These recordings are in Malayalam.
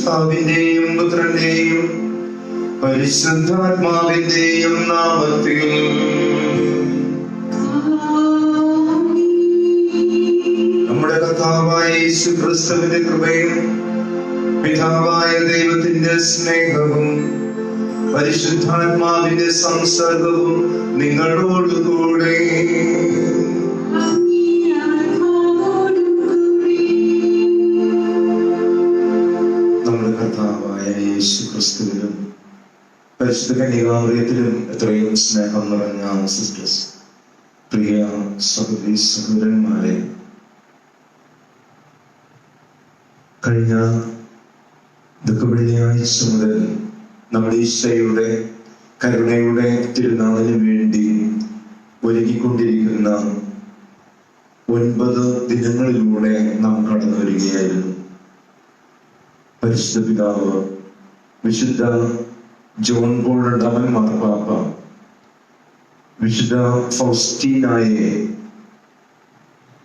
പിതാവിന്റെയും പുത്രന്റെയും പരിശുദ്ധാത്മാവിന്റെയും നാമത്തിൽ. നമ്മുടെ കർത്താവായ യേശുക്രിസ്തുവിന്റെ കൃപയും പിതാവായ ദൈവത്തിന്റെ സ്നേഹവും പരിശുദ്ധാത്മാവിന്റെ സംസർഗവും നിങ്ങളോടുകൂടെ. നമ്മുടെ കർത്താവായ യേശുക്രിസ്തുവിലും പരിശുദ്ധ കന്യകാമറിയത്തിലും എത്രയും സ്നേഹം നിറഞ്ഞ സിസ്റ്റേഴ്സ്, പ്രിയ സഹോദരി സഹോദരന്മാരെ, കഴിഞ്ഞ വെള്ളിയാഴ്ച മുതൽ നമ്മുടെ ഈശോയുടെ കരുണയുടെ തിരുനാളിന് വേണ്ടി ഒരുങ്ങിക്കൊണ്ടിരിക്കുന്ന 9 ദിനങ്ങളിലൂടെ നാം കടന്നു വരികയായിരുന്നു. പരിശുദ്ധ പിതാവ് വിശുദ്ധ ജോൺ പോൾ രണ്ടാമൻ മാർപ്പാപ്പ വിശുദ്ധ ഫൗസ്റ്റീനായെ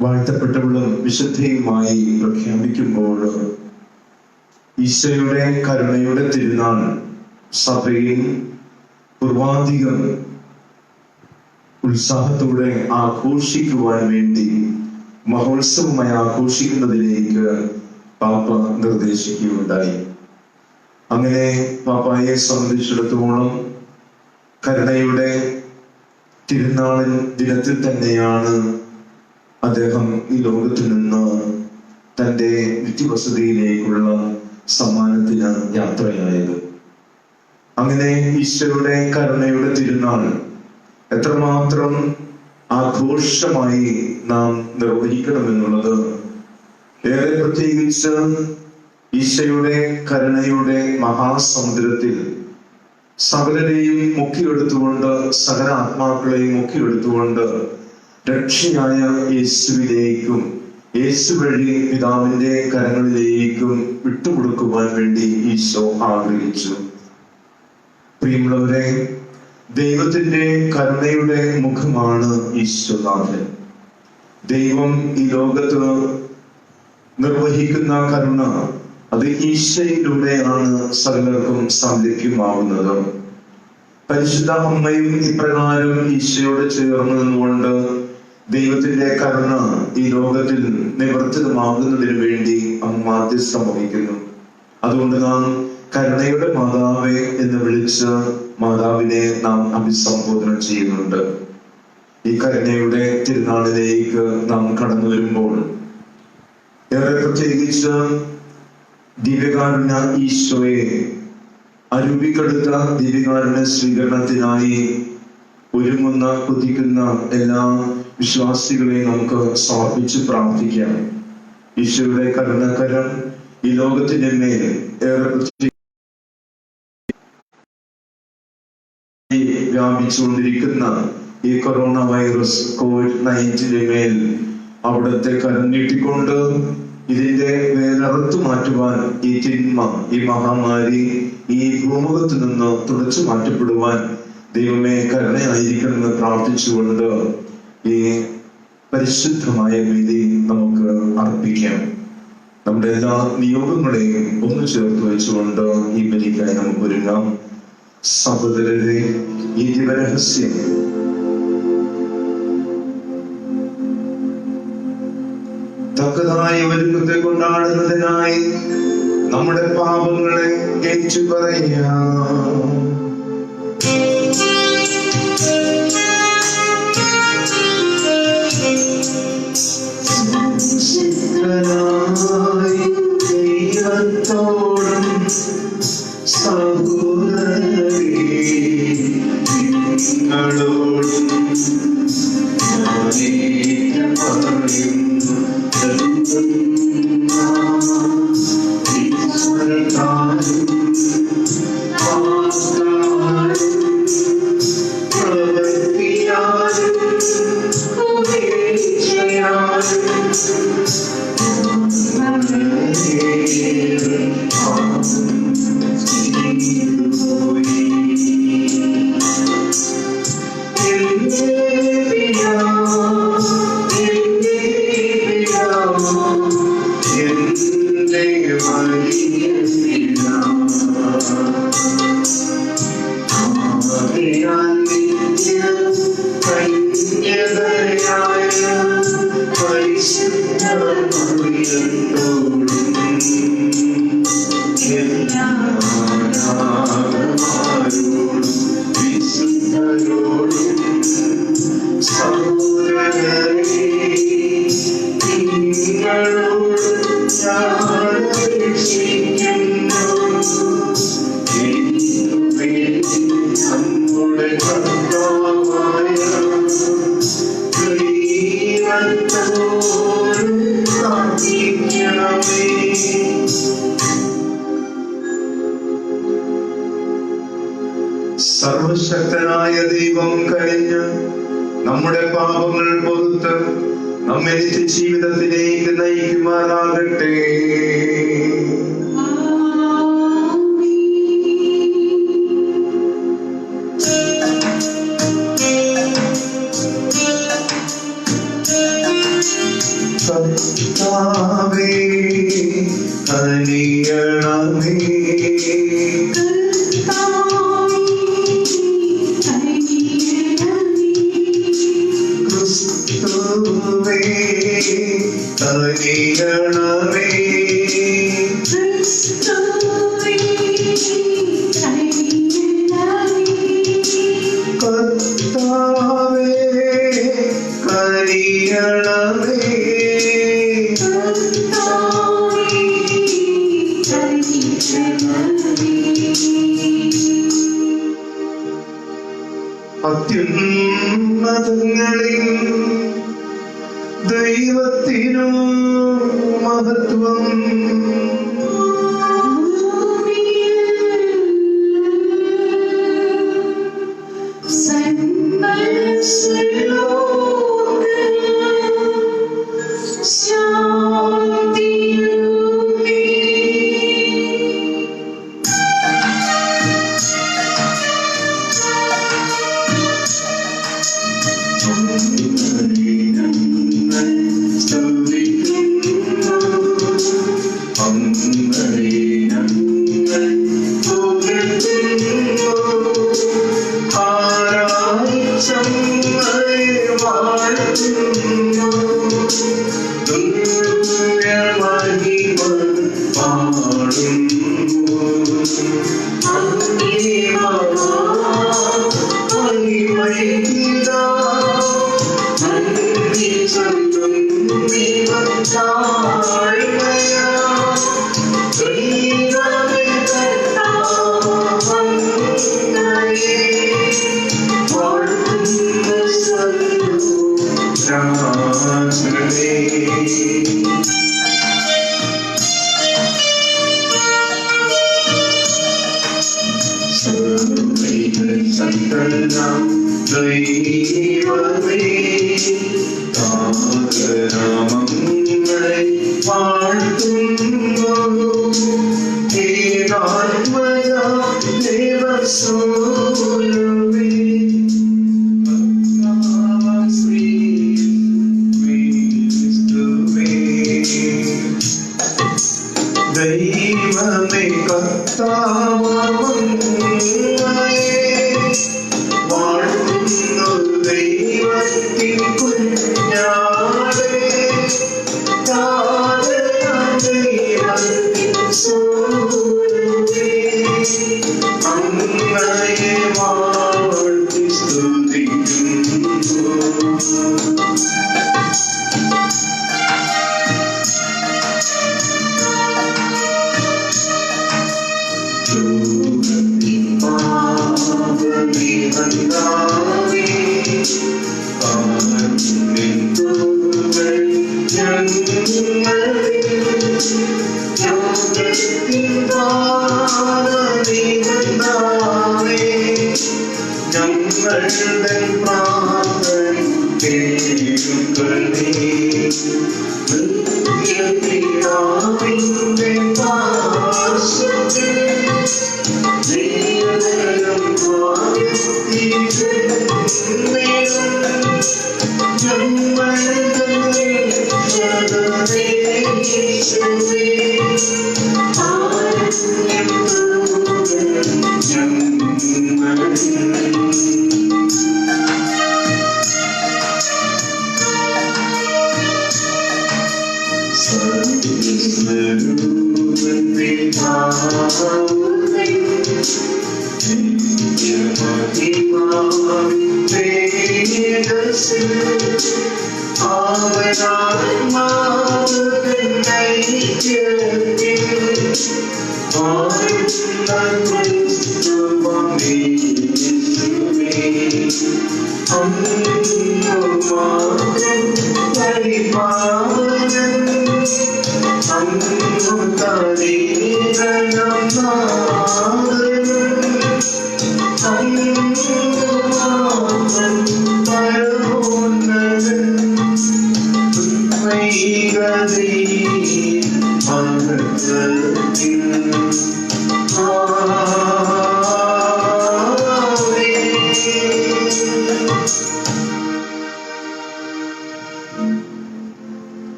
വാഴ്ത്തപ്പെട്ടവളും വിശുദ്ധയുമായി പ്രഖ്യാപിക്കുമ്പോൾ ഈശോയുടെ കരുണയുടെ തിരുനാൾ സഭയിൽ പൂർവാധികം ഉത്സാഹത്തോടെ ആഘോഷിക്കുവാൻ വേണ്ടി മഹോത്സവമായി ആഘോഷിക്കുന്നതിലേക്ക് പാപ്പ നിർദ്ദേശിക്കുകയുണ്ടായി. അങ്ങനെ പാപ്പായെ സംബന്ധിച്ചിടത്തോളം കരുണയുടെ തിരുനാളിൻ ദിനത്തിൽ തന്നെയാണ് അദ്ദേഹം ഈ ലോകത്തിൽ നിന്ന് തൻ്റെ നിത്യവസതിയിലേക്കുള്ള സമ്മാനത്തിന് യാത്രയായത്. അങ്ങനെ ഈശോയുടെ കരുണയുടെ തിരുനാൾ എത്രമാത്രം ആഘോഷമായി നാം നിർവഹിക്കണമെന്നുള്ളത്, ഏറെ പ്രത്യേകിച്ച് ഈശോയുടെ കരുണയുടെ മഹാസമുദ്രത്തിൽ സകലരെയും മുക്കിയെടുത്തുകൊണ്ട്, സകല ആത്മാക്കളെയും മുക്കിയെടുത്തുകൊണ്ട് രക്ഷയായ യേശുവിലേക്കും യേശു വഴി പിതാവിന്റെ കരങ്ങളിലേക്കും വിട്ടുകൊടുക്കുവാൻ വേണ്ടി ഈശോ ആഗ്രഹിച്ചു. പ്രിയമുള്ളവരെ, ദൈവത്തിന്റെ കരുണയുടെ മുഖമാണ് ഈശോനാഥൻ. ദൈവം ഈ ലോകത്ത് നിർവഹിക്കുന്ന കരുണ അത് ഈശോയിലൂടെയാണ് സകലർക്കും സംലഭ്യമാവുന്നത്. പരിശുദ്ധ അമ്മയും ഇപ്രകാരം ഈശോയോട് ചേർന്ന് നിന്നുകൊണ്ട് ദൈവത്തിന്റെ കരുണ ഈ ലോകത്തിൽ നിവർത്തിതമാകുന്നതിന് വേണ്ടി അമ്മ മാധ്യസ്ഥം വഹിക്കുന്നു. അതുകൊണ്ട് നാം കരുണയുടെ മാതാവേ എന്ന് വിളിച്ച് മാതാവിനെ നാം അഭിസംബോധന ചെയ്യുന്നുണ്ട്. ഈ കരുണയുടെ തിരുനാളിലേക്ക് നാം കടന്നു വരുമ്പോൾ ഏറെ പ്രത്യേകിച്ച് ദിവ്യകാരുണ്യ ഈശോയെ അരൂപിക്കെടുത്ത ദിവ്യകാരുണ്യ സ്വീകരണത്തിനായി ഒരുങ്ങുന്ന കൊതിക്കുന്ന എല്ലാ വിശ്വാസികളെയും നമുക്ക് സമർപ്പിച്ച് പ്രാർത്ഥിക്കാം. ഈശോയുടെ കരുണക്കരം ഈ ലോകത്തിന്റെ മേൽ ഏറെ വ്യാപിച്ചുകൊണ്ടിരിക്കുന്ന ഈ കൊറോണ വൈറസ് COVID-19 മേൽ അവിടുത്തെ കരം നീട്ടിക്കൊണ്ട് ഇതിന്റെ വേരറുത്തു മാറ്റുവാൻ, ഈ തിന്മ, ഈ മഹാമാരി ഈ ഭൂമുഖത്ത് നിന്ന് തുടച്ചു മാറ്റപ്പെടുവാൻ ദൈവമേ കരുണയായിരിക്കണമെന്ന് പ്രാർത്ഥിച്ചുകൊണ്ട് ഈ പരിശുദ്ധമായ വേദി നമുക്ക് അർപ്പിക്കാം. നമ്മുടെ എല്ലാ നിയോഗങ്ങളെയും ഒന്ന് ചേർത്ത് വെച്ചുകൊണ്ട് ഈ ബലിക്കായി നമുക്ക് ഒരുങ്ങാം. സഹോദരരെ, ഈ ദിവരഹസ്യം തക്കതായ ഒരുക്കത്തെ കൊണ്ടാടുന്നതിനായി നമ്മുടെ പാപങ്ങളെ ഏറ്റുപറയാം. ദൈവത്തോടും സഹോദരരെ നിങ്ങളോടും പറയുന്നു, Amen. സർവശക്തനായ ദൈവം കനിഞ്ഞ് നമ്മുടെ പാപങ്ങൾ പൊറുത്ത് നമ്മെ ജീവിതത്തിലേക്ക് നയിക്കുമാറാകട്ടെ. കർത്താവേ കനിയണമേ, ക്രിസ്തുവേ കനിയണമേ, കർത്താവേ കനിയണമേ. അത്യുന്നതങ്ങളിൽ ദൈവത്തിനു മഹത്വം, ദൈവമേ വാഴ്ത്തുന്നു ദൈവത്തിൻ കുഞ്ഞാടേ, ദൈവത്തിൻ സൂര്യനേ, അങ്ങയെ വാഴ്ത്തി സ്തുതിക്കുന്നു. ഞങ്ങളുടെ പ്രാർത്ഥന കേൾക്കണേ, നിത്യപിതാവിന്റെ പാർശ്വത്തിൽ ദൈവം വാഴ്ത്തിയിടുന്നേ, ഞങ്ങളുടെ രക്ഷകനേ യേശുവേ,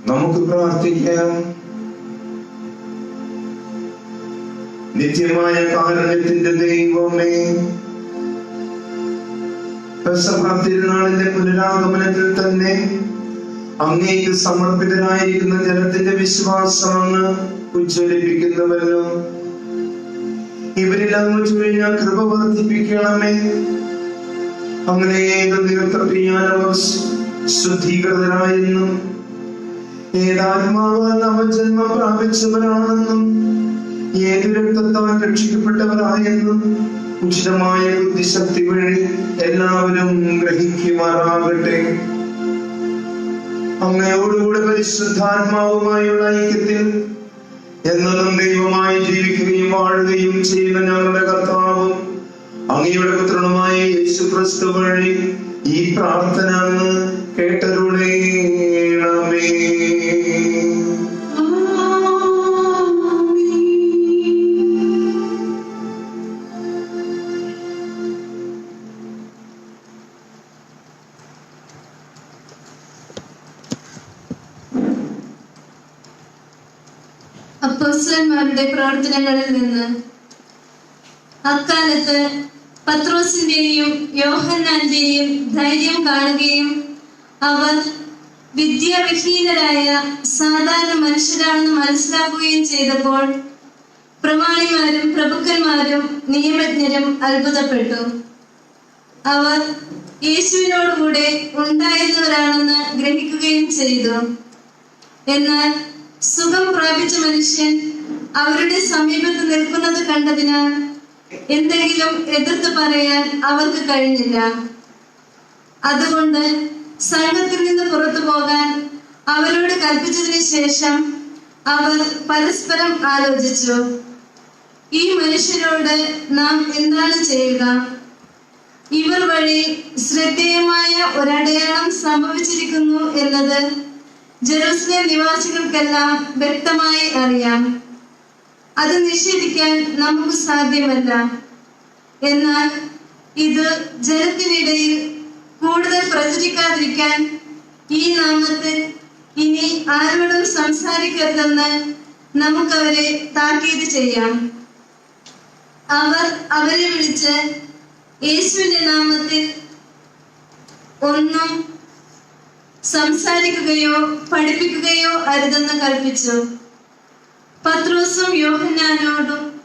നമുക്ക് പ്രാർത്ഥിക്കാം. നിത്യമായ കാരുണ്യത്തിന്റെ ദൈവമേ, പെസഹ തിരുനാളിന്റെ പുനരാഗമനത്തിൽ തന്നെ അങ്ങേക്ക് സമർപ്പിതരായിരിക്കുന്ന ജനത്തിന്റെ വിശ്വാസം അങ്ങ് ഉജ്ജ്വലിപ്പിക്കുന്നുവല്ലോ. ഇവരിൽ അങ്ങ് ചൊരിഞ്ഞ കൃപ വർദ്ധിപ്പിക്കണമേ. അങ്ങനെ ഏത് നിരത്തപ്പിയാനവർ ശുദ്ധീകൃതരായെന്നും ഏതാത്മാവാൽ നവജന്മം പ്രാപിച്ചവരാണെന്നും ഏത് രക്തത്താൽ രക്ഷിക്കപ്പെട്ടവരായെന്നും ഉചിതമായ ബുദ്ധിശക്തി വഴി എല്ലാവരും ഗ്രഹിക്കുമാറാകട്ടെ. അങ്ങയോടുകൂടെ പരിശുദ്ധാത്മാവുമായുള്ള ഐക്യത്തിൽ എന്നും ദൈവമായി ജീവിക്കുകയും വാഴുകയും ചെയ്യുന്ന ഞങ്ങളുടെ കർത്താവും അങ്ങയുടെ പുത്രനുമായ യേശുക്രിസ്തു വഴി ഈ പ്രാർത്ഥന അങ്ങ് കേട്ടരുളേണമേ. അപ്പോസ്തലന്മാരുടെ പ്രവർത്തനങ്ങളിൽ നിന്ന് അക്കാലത്ത് പത്രോസിന്റെയും യോഹന്നാന്റെയും ധൈര്യം കാണുകയും അവർ വിദ്യാവിഹീനരായ സാധാരണ മനുഷ്യരാണെന്ന് മനസ്സിലാക്കുകയും ചെയ്തപ്പോൾ പ്രമാണിമാരും പ്രഭുക്കന്മാരും നിയമജ്ഞരും അത്ഭുതപ്പെട്ടു. അവർ യേശുവിനോടുകൂടെ ഉണ്ടായിരുന്നവരാണെന്ന് ഗ്രഹിക്കുകയും ചെയ്തു. എന്നാൽ സുഖം പ്രാപിച്ച മനുഷ്യൻ അവരുടെ സമീപത്ത് നിൽക്കുന്നത് കണ്ടതിനാൽ എന്തെങ്കിലും എതിർത്ത് പറയാൻ അവർക്ക് കഴിഞ്ഞില്ല. അതുകൊണ്ട് സംഘത്തിൽ നിന്ന് പുറത്തു പോകാൻ അവരോട് കൽപ്പിച്ചതിന് ശേഷം അവർ പരസ്പരം ആലോചിച്ചു, ഈ മനുഷ്യരോട് നാം എന്താണ് ചെയ്യുക? ഇവർ വഴി ശ്രദ്ധേയമായ ഒരടയാളം സംഭവിച്ചിരിക്കുന്നു എന്നത് ജെറുസലേം നിവാസികൾക്കെല്ലാം വ്യക്തമായി അറിയാം. അത് നിഷേധിക്കാൻ നമുക്ക് സാധ്യമല്ല. എന്നാൽ ഇത് ജനത്തിനിടയിൽ കൂടുതൽ പ്രചരിക്കാതിരിക്കാൻ ഈ നാമത്തിൽ ഇനി ആരോടും സംസാരിക്കരുതെന്ന് നമുക്കവരെ താക്കീത് ചെയ്യാം. അവർ അവരെ വിളിച്ച് യേശുവിന്റെ നാമത്തിൽ ഒന്നും സംസാരിക്കുകയോ പഠിപ്പിക്കുകയോ അരുതെന്ന് കൽപ്പിച്ചു. പത്രോസും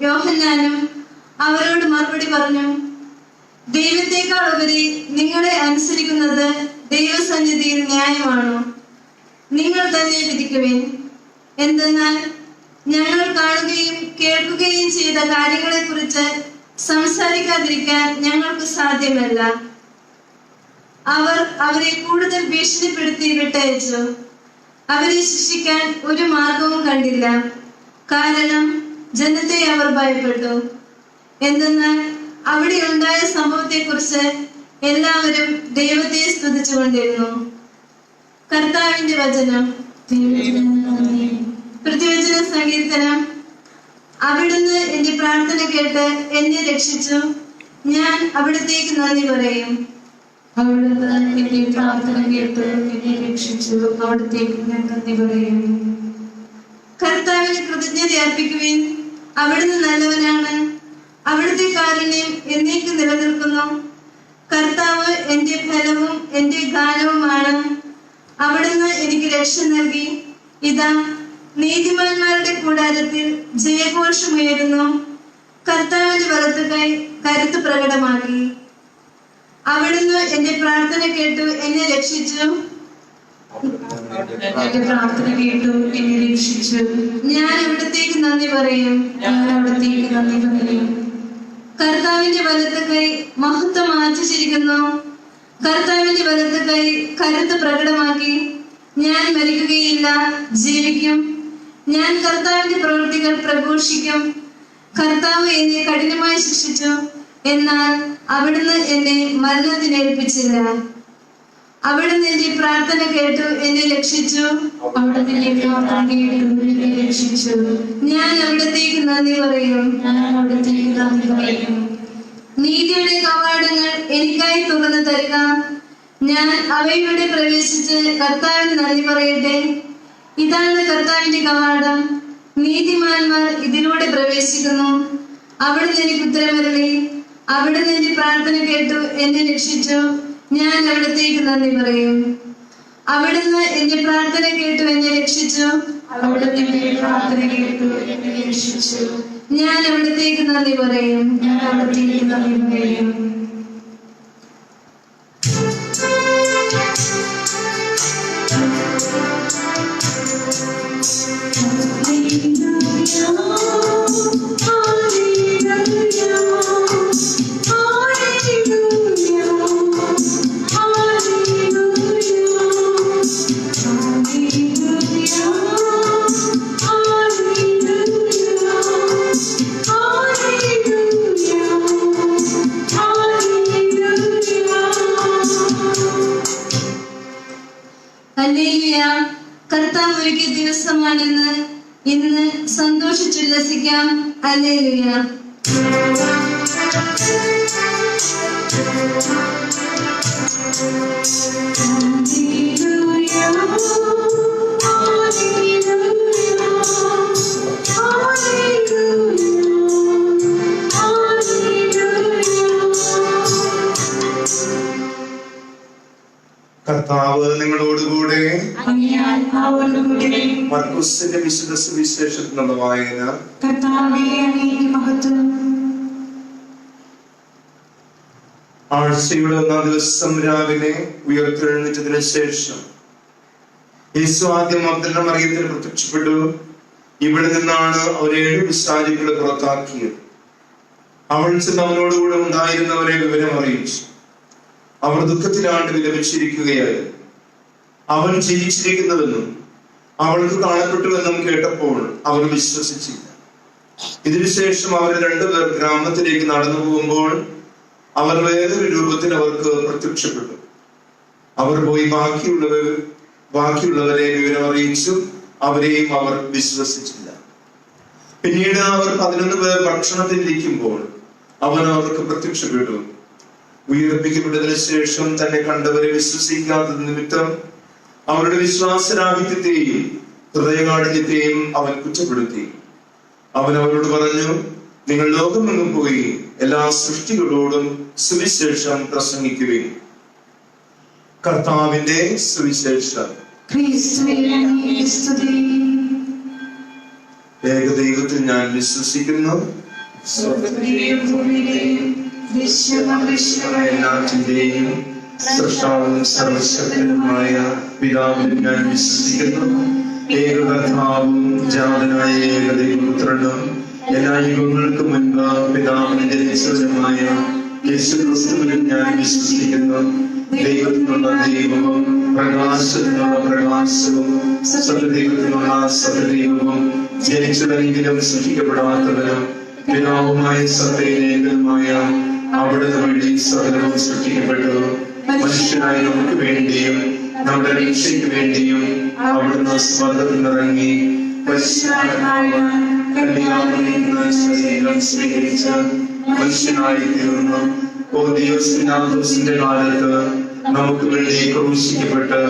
യോഹന്നാനും അവരോട് മറുപടി പറഞ്ഞു, ദൈവത്തെക്കാൾ ഉപരി നിങ്ങളെ അനുസരിക്കുന്നത് ദൈവസന്നിധിയിൽ ന്യായമാണോ? നിങ്ങൾ തന്നെ വിധിക്കുവിൻ. എന്തെന്നാൽ ഞങ്ങൾ കാണുകയും കേൾക്കുകയും ചെയ്ത കാര്യങ്ങളെ കുറിച്ച് സംസാരിക്കാതിരിക്കാൻ ഞങ്ങൾക്ക് സാധ്യമല്ല. അവർ അവരെ കൂടുതൽ ഭീഷണിപ്പെടുത്തി വിട്ടയച്ചു. അവരെ ശിക്ഷിക്കാൻ ഒരു മാർഗവും കണ്ടില്ല. കാരണം ജനത്തെ അവർ ഭയപ്പെട്ടു. എന്തെന്നാൽ അവിടെ ഉണ്ടായ സംഭവത്തെ കുറിച്ച് എല്ലാവരും ദൈവത്തെ സ്തുതിച്ചുകൊണ്ടിരുന്നു. കർത്താവിന്റെ വചനം. പ്രതിവചന സങ്കീർത്തനം. അവിടുന്ന് എന്റെ പ്രാർത്ഥന കേട്ട് എന്നെ രക്ഷിച്ചു. ഞാൻ അവിടത്തേക്ക് നന്ദി പറയും. അവിടുന്ന് എന്റെ പ്രാർത്ഥന കേട്ട് എന്നെ രക്ഷിച്ചു. അവിടത്തേക്ക് ഞാൻ നന്ദി പറയും. കർത്താവിന് കൃതജ്ഞത അർപ്പിക്കുവിൻ. അവിടുന്ന് നല്ലവനാണ്. അവിടുത്തെ കാരുണ്യം എന്നേക്ക് നിലനിൽക്കുന്നു. കർത്താവ് എന്റെ ഫലവും എന്റെ ഗാനവുമാണ്. അവിടുന്ന് എനിക്ക് രക്ഷ നൽകി. ഇതാ, നീതിമാന്മാരുടെ കൂടാരത്തിൽ ജയഘോഷമുയരുന്നു. കർത്താവിന്റെ വലത്തുകൈ കരുത്ത് പ്രകടമാക്കി. അവിടുന്ന് എന്റെ പ്രാർത്ഥന കേട്ടു എന്നെ രക്ഷിച്ചു. എന്റെ പ്രാർത്ഥന കേട്ടു എന്നെ രക്ഷിച്ചു. ഞാൻ അവിടത്തേക്ക് നന്ദി പറയും. ഞാൻ അവിടത്തേക്ക് നന്ദി പറയും. കർത്താവിന്റെ വലത്ത് കൈ മഹത്വം ആർജിച്ചിരിക്കുന്നു. കർത്താവിന്റെ വലത്ത് കൈ കരുത്ത് പ്രകടമാക്കി. ഞാൻ മരിക്കുകയില്ല, ജീവിക്കും. ഞാൻ കർത്താവിന്റെ പ്രവൃത്തികൾ പ്രഘോഷിക്കും. കർത്താവ് എന്നെ കഠിനമായി ശിക്ഷിച്ചു, എന്നാൽ അവിടുന്ന് എന്നെ മരണത്തിനേൽപ്പിച്ചില്ല. അവിടുന്ന് എന്റെ പ്രാർത്ഥന കേട്ടു എന്നെ രക്ഷിച്ചു. അവിടുന്ന് എന്റെ പ്രാർത്ഥന കേട്ടു എന്നെ രക്ഷിച്ചു. ഞാൻ അവിടത്തേക്ക് നന്ദി പറയും. ഞാൻ അവിടത്തേക്ക് നന്ദി പറയും. നീതിയുടെ കവാടങ്ങൾ എനിക്കായി തുറന്നു തരിക. ഞാൻ അവയിലൂടെ പ്രവേശിച്ച് കർത്താവിന് നന്ദി പറയട്ടെ. ഇതാണ് കർത്താവിന്റെ കവാടം, നീതിമാന്മാർ ഇതിലൂടെ പ്രവേശിക്കുന്നു. അവിടുന്ന് എനിക്ക് ഉത്തരമരുളി. അവിടുന്ന് എന്റെ പ്രാർത്ഥന കേട്ടു എന്നെ രക്ഷിച്ചു. ഞാൻ അവിടത്തേക്ക് നന്ദി പറയും. അവിടുന്ന് എന്റെ പ്രാർത്ഥന കേട്ടു എന്നെ രക്ഷിച്ചു. അവിടുന്ന് എന്റെ പ്രാർത്ഥന കേട്ടു എന്നെ രക്ഷിച്ചു. ഞാൻ അവിടത്തേക്ക് നന്ദി പറയും. ഞാൻ അവിടത്തേക്ക് നന്ദി പറയും. ഹല്ലേലൂയ. കർത്താവ് ഒരുക്കിയ ദിവസമാണെന്ന് ഇന്ന് സന്തോഷിച്ചുല്ലസിക്കാം. ഹല്ലേലൂയ. കർത്താവ് നിങ്ങളോടുകൂടെ. അങ്ങേ ആത്മാവോടുകൂടെ. മർക്കോസിന്റെ വിശുദ്ധ സുവിശേഷത്തിനുള്ള വായന. കർത്താവേ, അങ്ങേക്ക് മഹത്വം. ആഴ്ചയുടെ 1-ാം ദിവസം രാവിലെ ഉയർത്തെഴുന്നേറ്റതിനു ശേഷം യേശു ആദ്യം മഗ്ദലന മറിയത്തിന് പ്രത്യക്ഷപ്പെട്ടു. ഇവിടെ നിന്നാണ് അവർ 7 പിശാചുക്കളെ പുറത്താക്കിയത്. അവൾ ചെന്ന് അവനോടുകൂടെ ഉണ്ടായിരുന്നവരെ വിവരം അറിയിച്ചു. അവർ ദുഃഖത്തിലാണ്ട് വിലപിച്ചിരിക്കുകയായിരുന്നു. അവൻ ജീവിച്ചിരിക്കുന്നുവെന്നും അവൾക്ക് കാണപ്പെട്ടുവെന്നും കേട്ടപ്പോൾ അവർ വിശ്വസിച്ചില്ല. ഇതിനുശേഷം അവർ 2 പേർ ഗ്രാമത്തിലേക്ക് നടന്നു പോകുമ്പോൾ അവർ വേറൊരു രൂപത്തിൽ അവർക്ക് പ്രത്യക്ഷപ്പെട്ടു. അവർ പോയി ബാക്കിയുള്ളവരെ വിവരം അറിയിച്ചു. അവരെയും അവർ വിശ്വസിച്ചില്ല. പിന്നീട് അവർ 11 പേർ ഭക്ഷണത്തിലിരിക്കുമ്പോൾ അവൻ അവർക്ക് പ്രത്യക്ഷപ്പെട്ടു. ഉയർപ്പിക്കപ്പെട്ടതിനു ശേഷം തന്നെ കണ്ടവരെ വിശ്വസിക്കാത്തത് നിമിത്തം അവരുടെ വിശ്വാസരാഹിത്യത്തെയും ഹൃദയകാഠിന്യത്തെയും അവൻ കുറ്റപ്പെടുത്തി. അവൻ അവരോട് പറഞ്ഞു, നിങ്ങൾ ലോകമെങ്ങും പോയി എല്ലാ സൃഷ്ടികളോടും സുവിശേഷം പ്രസംഗിക്കുകയും. കർത്താവിന്റെ സുവിശേഷം. ക്രിസ്തുവേ, അങ്ങേക്ക് സ്തുതി. ഏകദൈവത്തിൽ ഞാൻ വിശ്വസിക്കുന്നു. സ്വർഗ്ഗത്തിലെയും ഭൂമിയിലെയും ദൃശ്യമദൃശ്യമായ എല്ലാറ്റിന്റെയും സൃഷ്ടാവും സർവശക്തനുമായ പിതാവിൽ ഞാൻ വിശ്വസിക്കുന്നു. ഏകകർത്താവും ജാതനായ ഏകദൈവപുത്രനും എല്ലാ യുഗങ്ങൾക്കും മുൻപ് പിതാവിന് ജനിച്ചവനുമായ യേശുക്രിസ്തുവിൽ ഞാൻ വിശ്വസിക്കുന്നു. ദൈവത്തിനുള്ള ദൈവവും പ്രകാശത്തിനുള്ള പ്രകാശവും സത്യദൈവത്തിനുള്ള സത്യദൈവവും ജനിച്ചവനെങ്കിലും സൃഷ്ടിക്കപ്പെടാത്തവനും പിതാവുമായ സത്യനേകനുമായ അവിടുന്ന് വഴി സകലവും സൃഷ്ടിക്കപ്പെട്ടു. മനുഷ്യനായി നമുക്ക് വേണ്ടിയും നമ്മുടെ രക്ഷയ്ക്ക് വേണ്ടിയും അവിടുന്ന് സ്വർഗ്ഗത്തിൽ നിറങ്ങി ശരീരം സ്വീകരിച്ച് മനുഷ്യനായി തീർന്നു. പോന്തിയോസിന്റെ കാലത്ത് നമുക്ക് വേണ്ടി ക്രൂശിക്കപ്പെട്ട്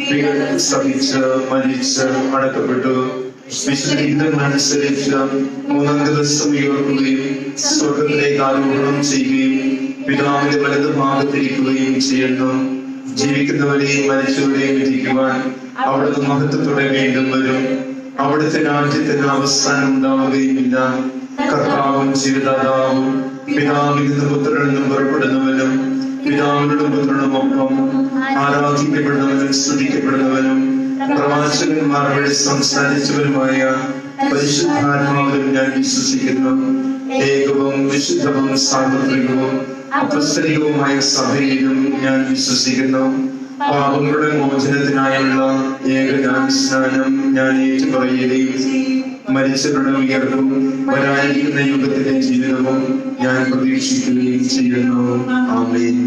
പീഡനം സഹിച്ച് മരിച്ച് അടക്കപ്പെട്ടു. വിശുദ്ധീകരണമനുസരിച്ച് 3-ാം ദിവസം ഉയർക്കുകയും സ്വർഗ്ഗത്തിലേക്ക് ആരോഹണം ചെയ്യുകയും പിതാവിന്റെ വലതു ഭാഗത്തിരിക്കുകയും ചെയ്യുന്നു. ജീവിക്കുന്നവരെയും മരിച്ചവരെയും വിധിക്കുവാൻ അവിടുന്ന് മഹത്വത്തോടെ വീണ്ടും വരും. അവിടുത്തെ രാജ്യത്തിന് അവസാനം ഉണ്ടാവുകയുമില്ല. കർത്താവും ജീവിതദാതാവും പിതാവിൽ നിന്ന് പുത്രനിൽ നിന്നും പുറപ്പെടുന്നവനും പിതാവിനോടും പുത്രനുമൊപ്പം ആരാധിക്കപ്പെടുന്നവനും സ്തുതിക്കപ്പെടുന്നവനും പ്രവാചകന്മാർ വഴി സംസാരിച്ചവരുമായ പരിശുദ്ധാത്മാവിലും ഞാൻ വിശ്വസിക്കുന്നു. ഏകവും വിശുദ്ധവും സാർവത്രികവും അപ്പസ്തലികവുമായ സഭയിലും ഞാൻ വിശ്വസിക്കുന്നു. പാപങ്ങളുടെ മോചനത്തിനായുള്ള ഏകജ്ഞാനസ്നാനം ഞാൻ ഏറ്റുപറയുകയും മരിച്ചവരുടെ ഉയർപ്പും വരാനിരിക്കുന്ന യുഗത്തിലെ ജീവിതവും ഞാൻ പ്രതീക്ഷിക്കുകയും ചെയ്യുന്നു. ആമേൻ.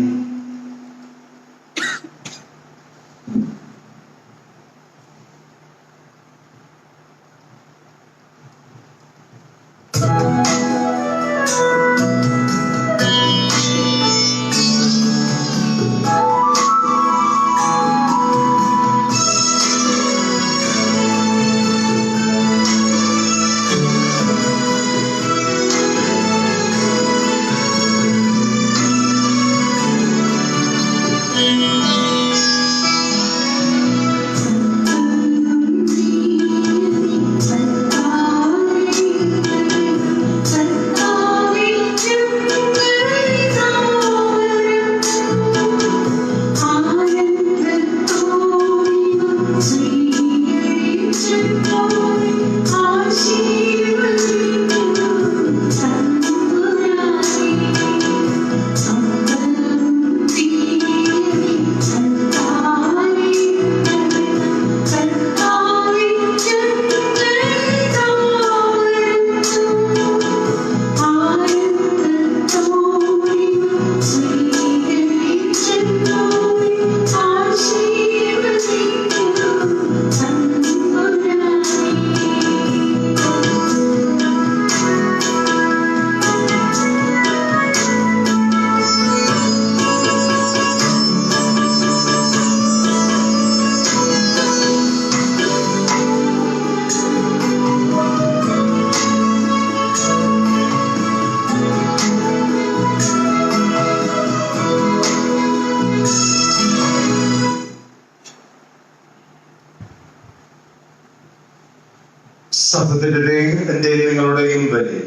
സഹോദരരെ, എന്റെയും നിങ്ങളുടെയും ബലി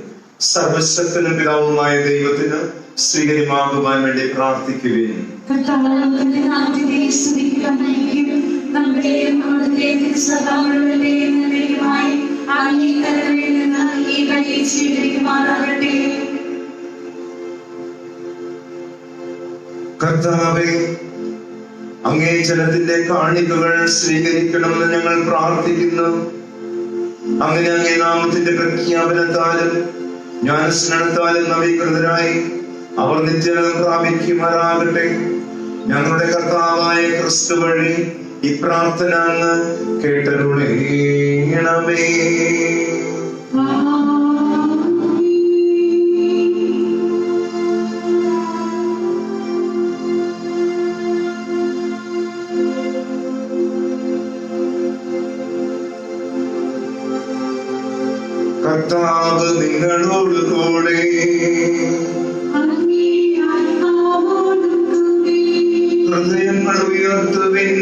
സർവശക്തനും പിതാവുമായ ദൈവത്തിന് സ്വീകരിമാകുവാൻ വേണ്ടി പ്രാർത്ഥിക്കുകയും കർത്താവേ, അങ്ങേ ജനത്തിന്റെ കാണിക്കകൾ സ്വീകരിക്കണമെന്ന് ഞങ്ങൾ പ്രാർത്ഥിക്കുന്നു. അങ്ങനെ അങ്ങേ നാമത്തിന്റെ പ്രഖ്യാപനത്താലും ജ്ഞാനസ്നാനത്താലും നവീകൃതരായി അവർ നിത്യജീവൻ പ്രാപിക്കുമാറാകട്ടെ. ഞങ്ങളുടെ കർത്താവായ ക്രിസ്തു വഴി ഈ പ്രാർത്ഥന അങ്ങ് കേട്ടരുളേണമേ. കർത്താവ് നിങ്ങളോട് കൂടെ. ഹൃദയങ്ങൾ ഉയർത്തുവിൻ.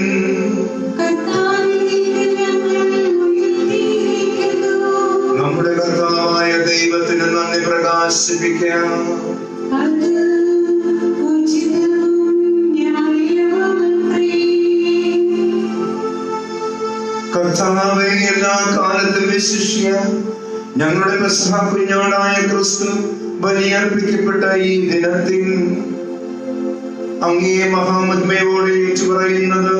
നമ്മുടെ കർത്താവായ ദൈവത്തിന് നന്ദി പ്രകാശിപ്പിക്കാം. കർത്താവേ, എല്ലാ കാലത്തും വിശിഷ്യ ഞങ്ങളുടെ പെസഹ കുഞ്ഞാടായ ക്രിസ്തു ബലിയർപ്പിക്കപ്പെട്ട ഈ ദിനത്തിൽ അങ്ങേ മഹാമഹിമയോടെ ഏറ്റുപറയുന്നത്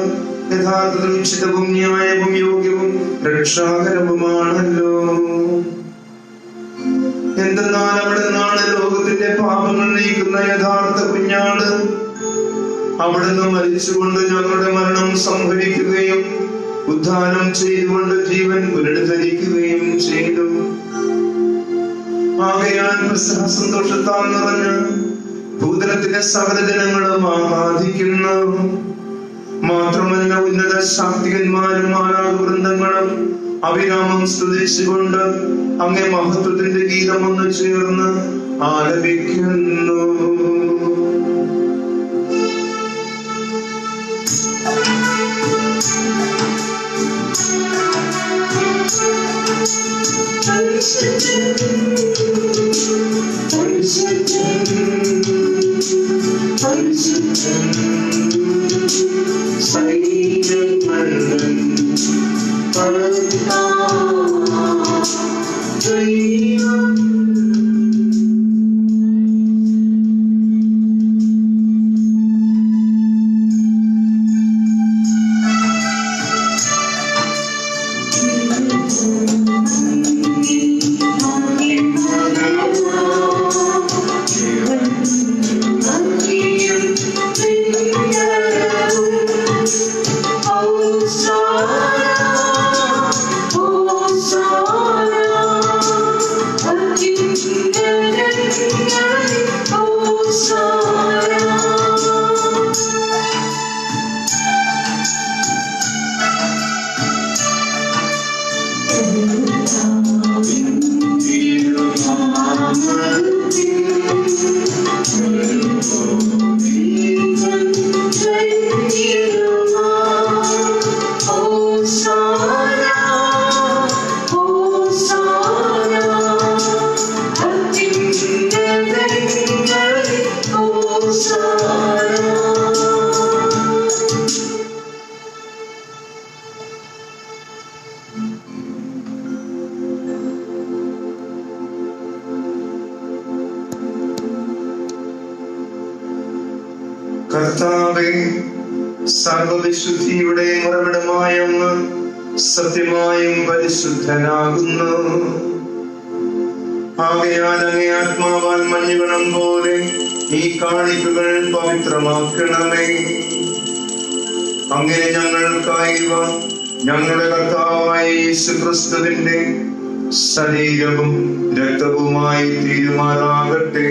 യഥാർത്ഥത്തിൽ ഉചിതവും ന്യായവും യോഗ്യവും രക്ഷാകരവുമാണല്ലോ. എന്തെന്നാൽ അവിടെ നിന്നാണ് ലോകത്തിന്റെ പാപങ്ങൾ നീക്കുന്ന യഥാർത്ഥ കുഞ്ഞാട്. അവിടുന്ന് മരിച്ചുകൊണ്ട് ഞങ്ങളുടെ മരണം സംഭരിക്കുകയും ഉദ്ധാനം ചെയ്തുകൊണ്ട് ജീവൻ പുനരുദ്ധരിക്കുകയും ചെയ്തു. ആകയാൽ പെസഹ സന്തോഷത്താൽ നിറഞ്ഞ് ഭൂതലത്തിലെ സകല ജനങ്ങളും ആരാധിക്കുന്നു. മാത്രമല്ല, ഉന്നത ശാക്തികന്മാരും മാലാഖവൃന്ദങ്ങളും അവിരാമം സ്തുതിച്ചുകൊണ്ട് അങ്ങേ മഹത്വത്തിന്റെ ഗീതം ഒന്ന് ചേർന്ന് ആലപിക്കുന്നു. പരിശുദ്ധൻ കർത്താവേ, സർവവിശുദ്ധിയുടെ ഉറവിടമായ അങ്ങ് സത്യമായും പരിശുദ്ധനാകുന്നു. ആകയാൽ അങ്ങേ ആത്മാവാൽ മഞ്ഞുകണം പോലെ ഈ കാണിക്കകൾ പവിത്രമാക്കണമേ. അങ്ങനെ ഞങ്ങൾക്കായി ഞങ്ങളുടെ കർത്താവായ യേശുക്രിസ്തുവിന്റെ ശരീരവും രക്തവുമായി തീരുമാറാകട്ടെ.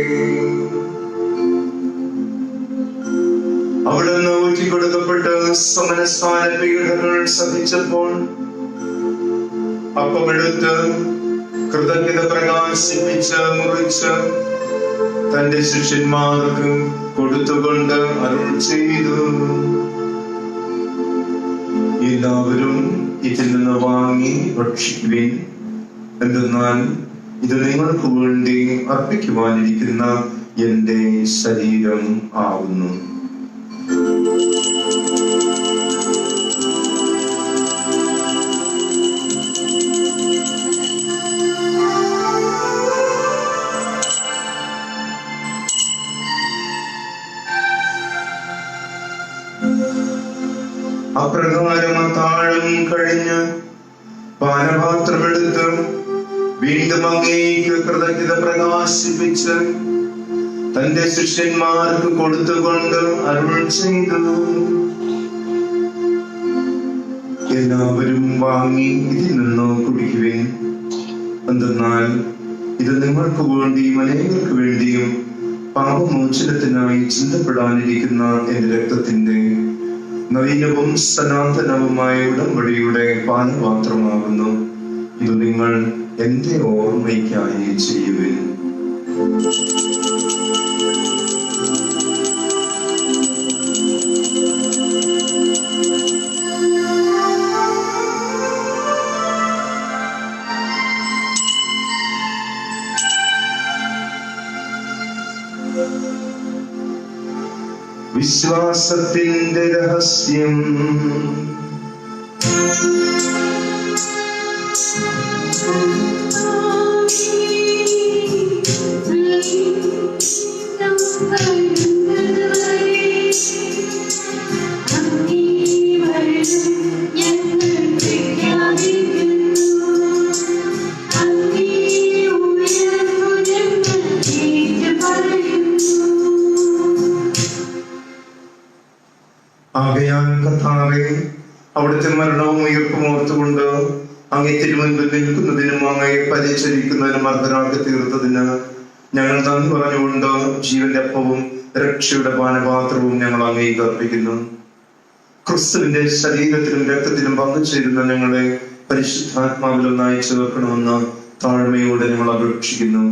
അവിടുന്ന് ഊറ്റിക്കൊടുക്കപ്പെട്ട് സമനസ്ഥാന പീഡകൾ സഹിച്ചപ്പോൾ അപ്പമെടുത്ത് കൃതജ്ഞത പ്രകാശിപ്പിച്ച് മുറിച്ച് തന്റെ ശിഷ്യന്മാർക്ക് കൊടുത്തുകൊണ്ട് അരുൾ ചെയ്തു, എല്ലാവരും ഇതിൽ നിന്ന് വാങ്ങി ഭക്ഷിക്കുവിൻ. എന്തെന്നാൽ ഇത് നിങ്ങൾക്ക് വേണ്ടി അർപ്പിക്കുവാനിരിക്കുന്ന എന്റെ ശരീരം ആവുന്നു. അപ്രകാരം അത്താഴം കഴിഞ്ഞ് പാനപാത്രമെടുത്ത് വീണ്ടും അങ്ങേക്ക് കൃതജ്ഞത പ്രകാശിപ്പിച്ച് തന്റെ ശിഷ്യന്മാർക്ക് കൊടുത്തുകൊണ്ട് അരുൾ ചെയ്തു, എല്ലാവരും വാങ്ങി ഇതിൽ നിന്ന് കുടിക്കുവിൻ. എന്തെന്നാൽ ഇത് നിങ്ങൾക്ക് വേണ്ടിയും അനേകർക്ക് വേണ്ടിയും പാപമോചനത്തിനായി ചിന്തപ്പെടാനിരിക്കുന്ന എന്റെ രക്തത്തിന്റെ നവീനവും സനാതനവുമായ ഉടമ്പടിയുടെ പാനപാത്രമാകുന്നു. ഇത് നിങ്ങൾ എന്റെ ഓർമ്മയ്ക്കായി ചെയ്യുവിൻ. വിശ്വാസത്തിന്റെ രഹസ്യം. ആകയാൽ കർത്താവേ, അവിടുത്തെ മരണവും ഉയർപ്പും ഓർത്തുകൊണ്ട് അങ്ങേ തിരുമുൻപിൽ നിൽക്കുന്നതിനും അങ്ങയെ പരിചരിക്കുന്നതിനും അർഹരാക്കി തീർത്തതിന് ഞങ്ങൾ നന്ദി പറഞ്ഞുകൊണ്ട് ജീവന്റെ അപ്പവും രക്ഷയുടെ പാനപാത്രവും ഞങ്ങൾ അങ്ങേക്ക് അർപ്പിക്കുന്നു. ക്രിസ്തുവിന്റെ ശരീരത്തിലും രക്തത്തിലും പങ്കുചേരുന്ന ഞങ്ങളെ പരിശുദ്ധാത്മാവിലൊന്നായി ചേർക്കണമെന്ന് താഴ്മയോടെ ഞങ്ങൾ അപേക്ഷിക്കുന്നു.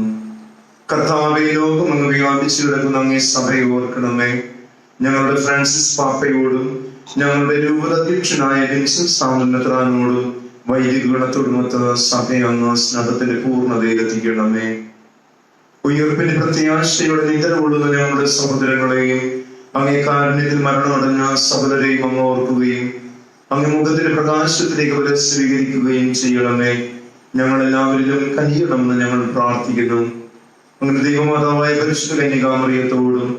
കർത്താവേ, ലോകം അങ്ങ് വ്യാപിച്ചു കിടക്കുന്ന അങ്ങേ സഭയെ ഓർക്കണമേ. ഞങ്ങളുടെ ഫ്രാൻസിസ് പാപ്പയോടും ഞങ്ങളുടെ രൂപതാധ്യക്ഷനായ വിൻസെന്റ് സാമുന്നത്രാനോടും വൈദിക ഗണത്തോടുമൊത്ത് സഭയെ അങ്ങ് സ്നേഹത്തിന്റെ പൂർണ്ണതയിലെത്തിക്കണമേ. ഉയർപ്പിന്റെ പ്രത്യാശയോടെ നിദ്രകൊള്ളുന്ന ഞങ്ങളുടെ സഹോദരങ്ങളെയും അങ്ങേ കാരുണ്യത്തിൽ മരണമടഞ്ഞ സഹോദരെയും അങ്ങ് ഓർക്കുകയും അങ്ങ് മുഖത്തിന്റെ പ്രകാശത്തിലേക്ക് അവരെ സ്വീകരിക്കുകയും ചെയ്യണമേ. ഞങ്ങളെല്ലാവരിലും കനിയണമെന്ന് ഞങ്ങൾ പ്രാർത്ഥിക്കുന്നു. അങ്ങനെ ദൈവമാതാവായ പരിശുദ്ധ കന്യകാമറിയത്തോടും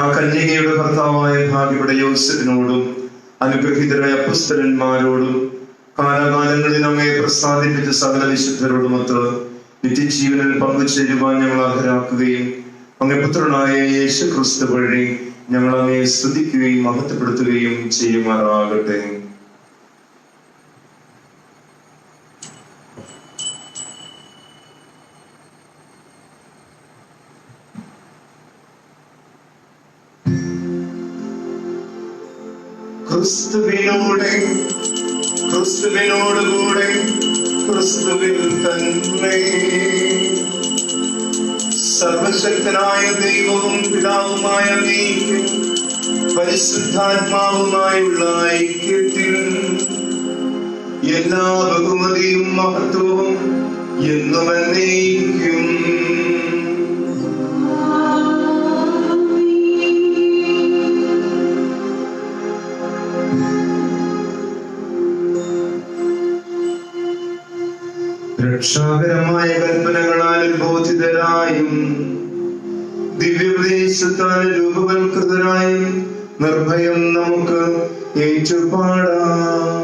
ആ കന്യകയുടെ ഭർത്താവായ ഭാഗ്യയുടെ യോസേഫിനോടും അനുഗ്രഹീതരായ അപ്പോസ്തലന്മാരോടും കാലാകാലങ്ങളിൽ നമ്മെ പ്രസാദിപ്പിച്ച സകല വിശുദ്ധരോടുമൊത്ത് നിത്യജീവനിൽ പങ്കുചേരുവാൻ ഞങ്ങൾ അർഹരാക്കുകയും അങ്ങേ പുത്രനായ യേശു ക്രിസ്തു വഴി ഞങ്ങൾ അങ്ങയെ സ്തുതിക്കുകയും മഹത്വപ്പെടുത്തുകയും ചെയ്യുമാറാകട്ടെ. ക്രിസ്തുവിനോടുകൂടെ ക്രിസ്തുവിൽ തന്നെ സർവശക്തനായ ദൈവവും പിതാവുമായ അങ്ങേക്ക് പരിശുദ്ധാത്മാവുമായുള്ള ഐക്യത്തിൽ എല്ലാ ബഹുമതിയും മഹത്വവും എന്നും എന്നേക്കും. രക്ഷാകരമായ കൽപ്പനകളാൽ ബോധിതരായും ദിവ്യോപദേശത്താൽ രൂപവൽകൃതരായും നിർഭയം നമുക്ക് ഏറ്റുപാടാം.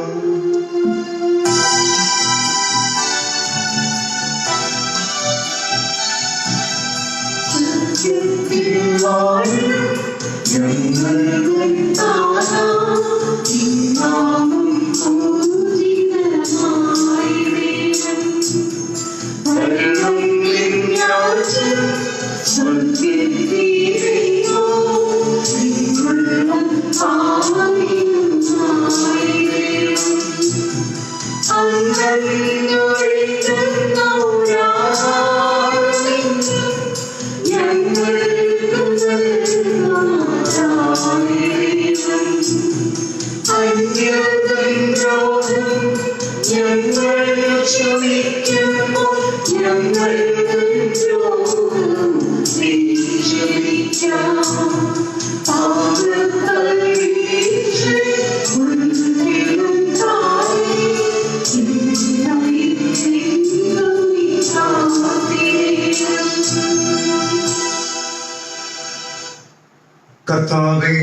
കർത്താവേ,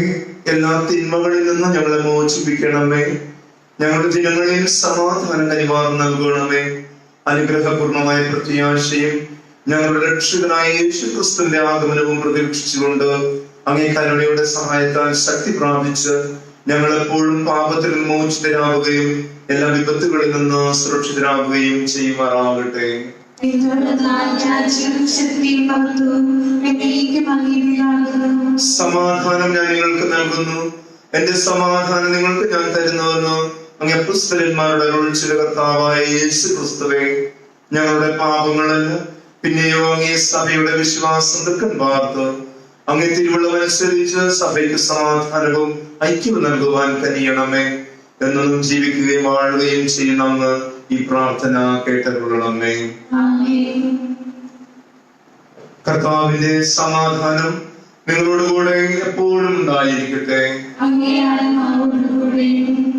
എല്ലാ തിന്മകളിൽ നിന്നും ഞങ്ങളെ മോചിപ്പിക്കണമേ. ഞങ്ങളുടെ ജനങ്ങളിൽ സമാധാനം കനിവാർന്ന് നൽകണമേ. അനുഗ്രഹപൂർണമായ പ്രത്യാശയും ഞങ്ങളുടെ രക്ഷകനായ യേശു ക്രിസ്തുവിന്റെ ആഗമനവും പ്രതീക്ഷിച്ചുകൊണ്ട് അങ്ങേ കരുണയുടെ സഹായത്താൽ ശക്തി പ്രാപിച്ച് ഞങ്ങൾ എപ്പോഴും പാപത്തിൽ മോചിതരാവുകയും എല്ലാ വിപത്തുകളിൽ നിന്ന് സുരക്ഷിതരാകുകയും ചെയ്യുമാറാകട്ടെ. സമാധാനം ഞാൻ നിങ്ങൾക്ക് നൽകുന്നു, എന്റെ സമാധാനം നിങ്ങൾക്ക് ഞാൻ തരുന്നുവെന്ന് അങ്ങേ അപ്പോസ്തലന്മാരുടെ അരുളിച്ച കർത്താവായ യേശു ക്രിസ്തുവേ, ഞങ്ങളുടെ പാപങ്ങളല്ല പിന്നെയോ അങ്ങേ സഭയുടെ വിശ്വാസം ദുഃഖം പാർത്ത് അങ്ങേ തിരുവുള്ളമനുസരിച്ച് സഭയ്ക്ക് സമാധാനവും ഐക്യവും നൽകുവാൻ കനിയണമേ. എന്നും ജീവിക്കുകയും വാഴുകയും ചെയ്യുന്ന അങ്ങ് ഈ പ്രാർത്ഥന കേട്ടരുളണമേ. കർത്താവിന്റെ സമാധാനം നിങ്ങളോടുകൂടെ എപ്പോഴും ഉണ്ടായിരിക്കട്ടെ.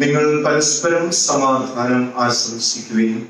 നിങ്ങൾ പരസ്പരം സമാധാനം ആശംസിക്കുകയും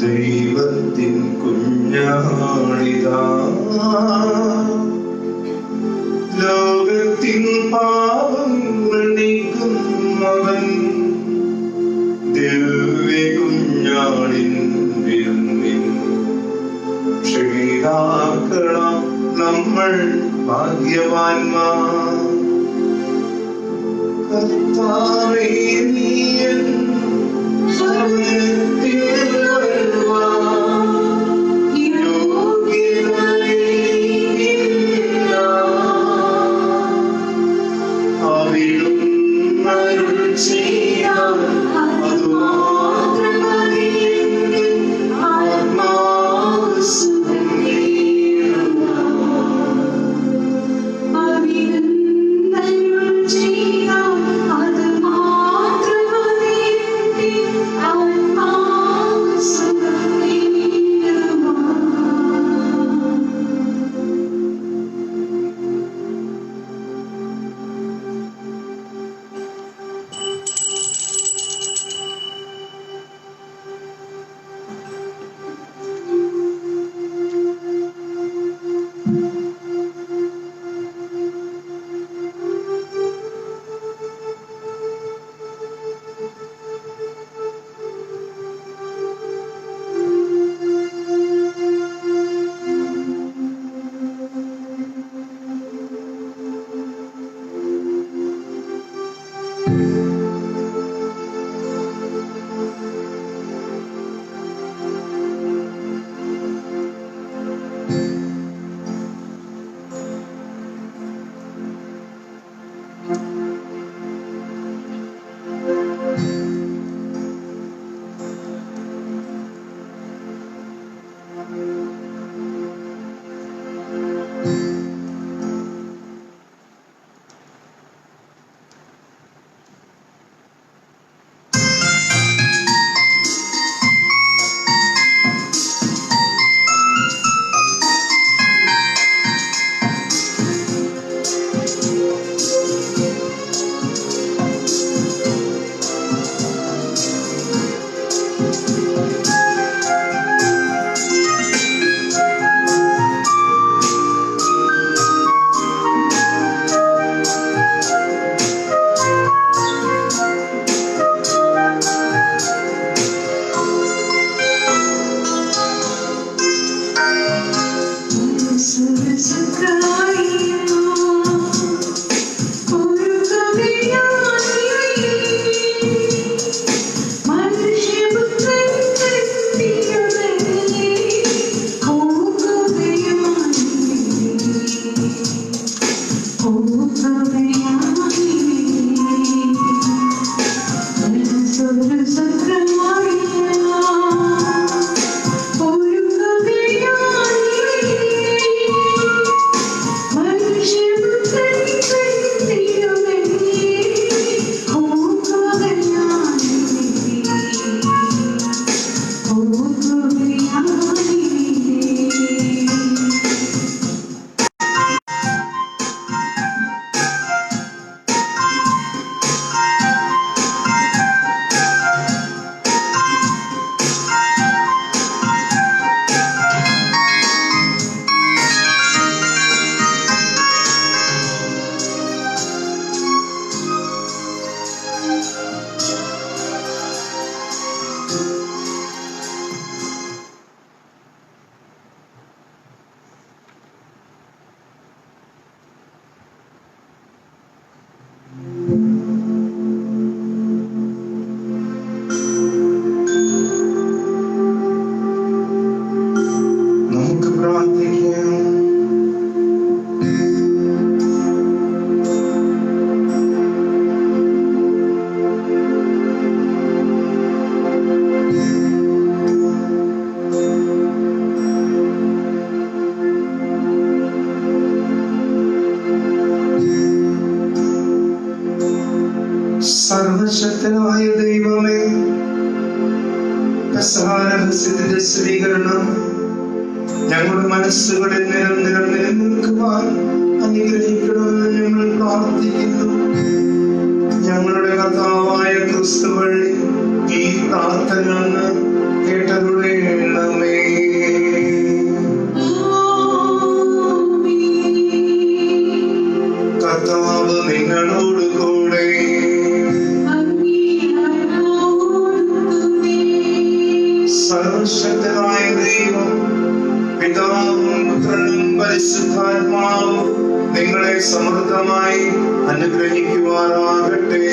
ദൈവത്തിൻ കുഞ്ഞാണിതാ, ലോകത്തിൻ പാപങ്ങൾ നീക്കുന്നവൻ, ദിവ്യ കുഞ്ഞാടിൻ വിരുന്നിൻ ക്ഷണിതാക്കണം നമ്മൾ ഭാഗ്യവാന്മാർ. കർത്താവേ, നീ സർവശക്തനായ ദൈവമേ, രഹസ്യത്തിന്റെ സ്വീകരണം ഞങ്ങളുടെ മനസ്സുകളിൽ നിരന്തരം നിലനിൽക്കുവാൻ അനുഗ്രഹിക്കണമെന്ന് ഞങ്ങൾ പ്രാർത്ഥിക്കുന്നു. ഞങ്ങളുടെ കർത്താവായ ക്രിസ്തു വഴി ഈ പ്രാർത്ഥന കേട്ടരുളേണമേ. കർത്താവ് നിങ്ങളോട് കൂടെ. സർവശക്തനായ ദൈവം പിതാവും പുത്രനും പരിശുദ്ധാത്മാവും നിങ്ങളെ സമൃദ്ധമായി അനുഗ്രഹിക്കുവാനാകട്ടെ.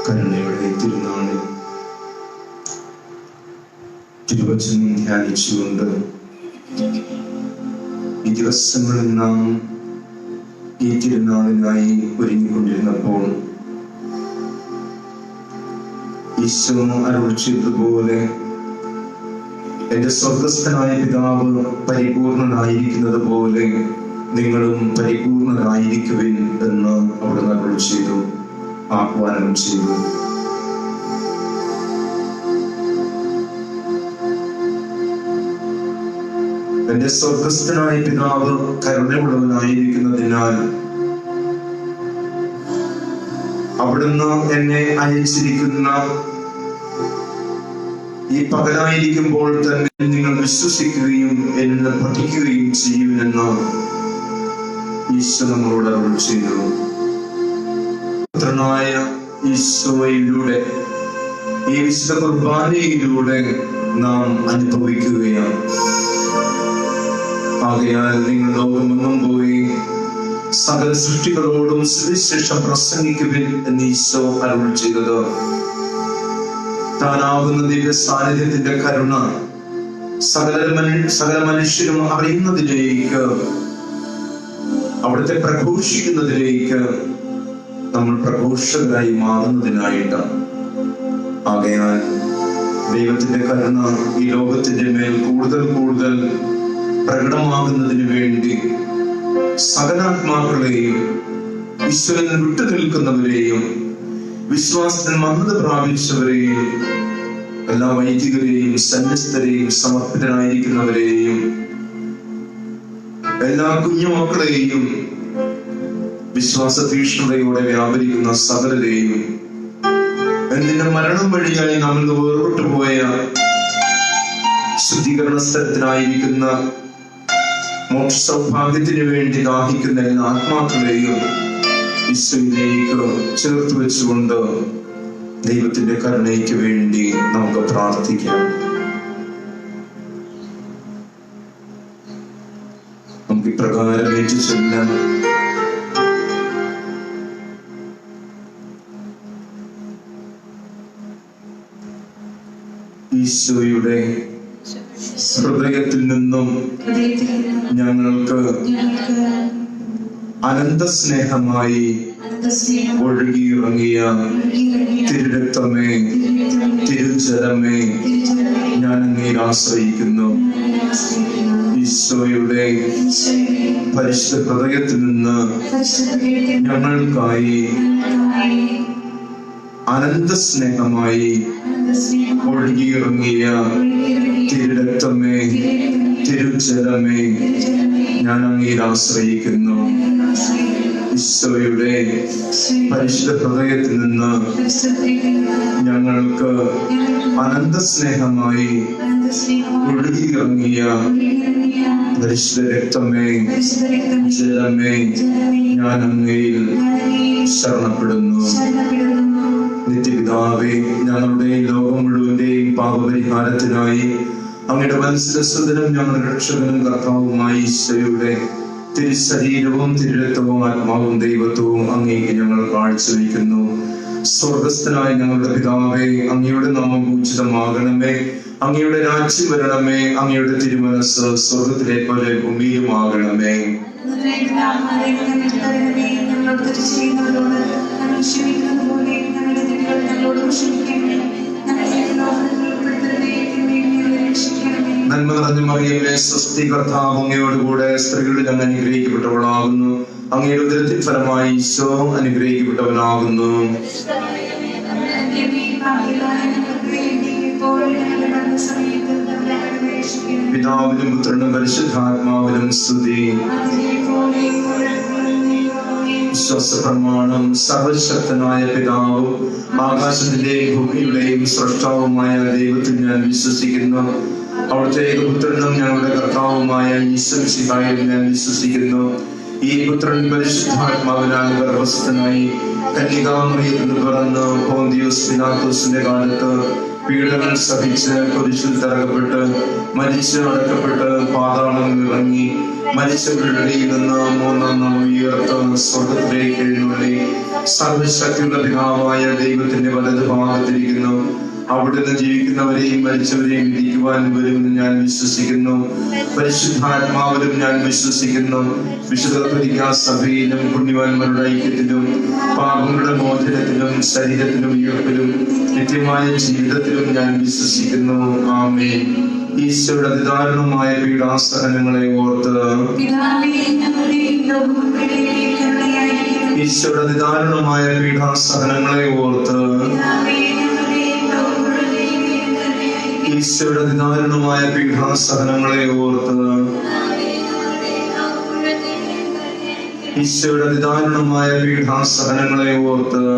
കരുണയുടെ തിരുനാളിൽ തിരുവചനം ധ്യാനിച്ചുകൊണ്ട് ഈ ദിവസങ്ങളിൽ നാം ഈ തിരുനാളിനായി ഒരുങ്ങിക്കൊണ്ടിരുന്നപ്പോൾ ഈശോ അരുളി ചെയ്തതുപോലെ എന്റെ സ്വർഗസ്ഥനായ പിതാവ് പരിപൂർണനായിരിക്കുന്നത് പോലെ നിങ്ങളും പരിപൂർണരായിരിക്കുവിൻ എന്ന് അവിടുന്ന് അരുളി ചെയ്തു, ആഹ്വാനം ചെയ്തു. എന്റെ സ്വർഗസ്ഥനായ പിതാവ് കരുണയുള്ളവനായിരിക്കുന്നതിനാൽ അവിടുന്ന് എന്നെ അയച്ചിരിക്കുന്ന ഈ പകലായിരിക്കുമ്പോൾ തന്നെ നിങ്ങൾ വിശ്വസിക്കുകയും എന്നെ പഠിക്കുകയും ചെയ്യുമെന്ന് ഈശോ നമ്മളോട് അരുളി ചെയ്തു. പുത്രനായ ഈശോയിലൂടെ ഈ വിശുദ്ധ കുർബാനയിലൂടെ നാം അനുഭവിക്കുകയാണ്. ആകയാൽ നിങ്ങൾ ലോകമെങ്ങും പോയി സകല സൃഷ്ടികളോടും സുവിശേഷം പ്രസംഗിക്കുവിൻ എന്ന് ഈശോ അരുളി ചെയ്തത് താനാകുന്ന ദിവ്യ സാന്നിധ്യത്തിന്റെ കരുണ സകല മനുഷ്യരും അറിയുന്നതിലേക്ക്, അവിടുത്തെ പ്രഘോഷിക്കുന്നതിലേക്ക് നമ്മൾ പ്രഘോഷകരായി മാറുന്നതിനായിട്ടാണ്. ആകയാൽ ദൈവത്തിന്റെ കരുണ ഈ ലോകത്തിന്റെ മേൽ കൂടുതൽ കൂടുതൽ പ്രകടമാകുന്നതിന് വേണ്ടി സകലാത്മാക്കളെയും ഈശ്വരന് വിട്ടു നിൽക്കുന്നവരെയും വിശ്വാസത്തിൽ മന്ദത പ്രാപിച്ചവരെയും എല്ലാ വൈദികരെയും സന്യസ്തരെയും സമർപ്പിതരായിരിക്കുന്നവരെയും എല്ലാ കുഞ്ഞുമക്കളെയും വിശ്വാസ തീഷ്ണതയോടെ വ്യാപരിക്കുന്ന സകലരെയും എന്തിന്റെ മരണം വഴിയായി നമ്മൾ വേർപെട്ടു പോയ ശുദ്ധീകരണ സ്ഥലത്തിനായിരിക്കുന്ന മോക്ഷ സൗഭാഗ്യത്തിന് വേണ്ടി ദാഹിക്കുന്ന എല്ലാ ആത്മാക്കളെയും ഈശോയിലേക്ക് ചേർത്ത് വെച്ചുകൊണ്ട് ദൈവത്തിന്റെ കരുണയ്ക്ക് വേണ്ടി നമുക്ക് പ്രാർത്ഥിക്കാം. നമുക്ക് ഇപ്രകാരം ഏറ്റു ചൊല്ലാം. ഈശോയുടെ ഹൃദയത്തിൽ നിന്നും ഞങ്ങൾക്ക് അനന്ത സ്നേഹമായി ഒഴുകിയിറങ്ങിയ തിരുരക്തമേ, തിരുജലമേ, ഞാൻ അങ്ങയിൽ ആശ്രയിക്കുന്നു. ഈശോയുടെ പരിശുദ്ധ ഹൃദയത്തിൽ നിന്ന് ഞങ്ങൾക്കായി അനന്ത സ്നേഹമായി ഒഴുകിയിറങ്ങിയ തിരുരക്തമേ, തിരുജലമേ, ഞാൻ അങ്ങയിൽ ആശ്രയിക്കുന്നു. ഈശോയുടെ പരിശുദ്ധ ഹൃദയത്തിൽ നിന്ന് ഞങ്ങൾക്ക് അനന്ത സ്നേഹമായി ഒഴുകിയിറങ്ങിയ പരിശുദ്ധ രക്തമേ, ജലമേ, ഞാൻ അങ്ങയിൽ ശരണപ്പെടുന്നു. നിത്യപിതാവേ, ഞങ്ങളുടെ ലോകം മുഴുവന്റെയും പാപപരിഹാരത്തിനായി അങ്ങയുടെ വത്സരസുതനും ഞങ്ങളുടെ രക്ഷകനും കർത്താവുമായി ഈശോയുടെ തിരുശരീരവും തിരുരക്തവും ആത്മാവും ദൈവത്വവും അങ്ങേക്ക് ഞങ്ങൾ കാഴ്ചവെക്കുന്നു. സ്വർഗസ്ഥനായ ഞങ്ങളുടെ പിതാവേ, അങ്ങയുടെ നാമം പൂജിതമാകണമേ, അങ്ങയുടെ രാജ്യം വരണമേ, അങ്ങയുടെ തിരുമനസ് സ്വർഗത്തിലെ പോലെ ഭൂമിയിലുമാകണമേ. നന്മ നിറഞ്ഞ മറിയമേ, സ്വസ്തി, കർത്താവ് അങ്ങയോടുകൂടെ സ്ത്രീകളിൽ അങ്ങ് അനുഗ്രഹിക്കപ്പെട്ടവളാകുന്നു. അങ്ങയുടെ ഉദരത്തിൻ ഫലമായി ഈശോ അനുഗ്രഹിക്കപ്പെട്ടവനാകുന്നു. പിതാവിനും പുത്രനും പരിശുദ്ധാത്മാവിനും സ്തുതി. വിശ്വാസപ്രമാണം. സർവശക്തനായ പിതാവും ആകാശത്തിന്റെയും ഭൂമിയുടെയും സൃഷ്ടാവുമായ ദൈവത്തിൽ ഞാൻ വിശ്വസിക്കുന്നു. അവിടുത്തെ ഏകപുത്രനും ഞങ്ങളുടെ കർത്താവുമായ ഈശോ മിശിഹായിൽ ഞാൻ വിശ്വസിക്കുന്നു. ഈ പുത്രൻ പരിശുദ്ധാത്മാവിനാൽ ഗർഭസ്ഥനായി കന്യകാമറിയത്തിൽ പിറന്ന് പോന്തിയോസ് പിലാത്തോസിന്റെ കാലത്ത് പീഡകൾ സഹിച്ച് കുരിശിൽ തറകപ്പെട്ട് മരിച്ച് അടക്കപ്പെട്ട് പാതാളങ്ങളിൽ ഇറങ്ങി മരിച്ചവരുടെ ഇടയിൽ നിന്ന് മൂന്നാം നാൾ ഉയർത്ത് സ്വർഗത്തിലേക്ക് എഴുന്നള്ളി സർവശക്തിയുള്ള പിതാവായ ദൈവത്തിന്റെ വലത് ഭാഗത്തിരിക്കുന്നു. അവിടുന്ന് ജീവിക്കുന്നവരെയും മരിച്ചവരെയും വിധിക്കുവാൻ വരുമെന്ന് ഞാൻ വിശ്വസിക്കുന്നു. പരിശുദ്ധാത്മാവിലും ഞാൻ വിശ്വസിക്കുന്നു. വിശുദ്ധ കത്തോലിക്കാ സഭയിലും പുണ്യവാന്മാരുടെ ഐക്യത്തിലും പാപങ്ങളുടെ മോചനത്തിലും ശരീരത്തിലും ഉയർപ്പിലും നിത്യമായ ജീവിതത്തിലും ഞാൻ വിശ്വസിക്കുന്നു. ആമേൻ. ഈശോയുടെ അതിദാരുണമായ പീഡാസഹനങ്ങളെ ഓർത്ത് ഈശോയുടെ അതിദാരുണമായ പീഡാസഹനങ്ങളെ ഓർത്ത് ഈശോയുടെ അതിദാരുണമായ പീഡാസഹനങ്ങളെ ഓർത്ത് ഈശോയുടെ അതിദാരുണമായ പീഡാസഹനങ്ങളെ ഓർത്ത്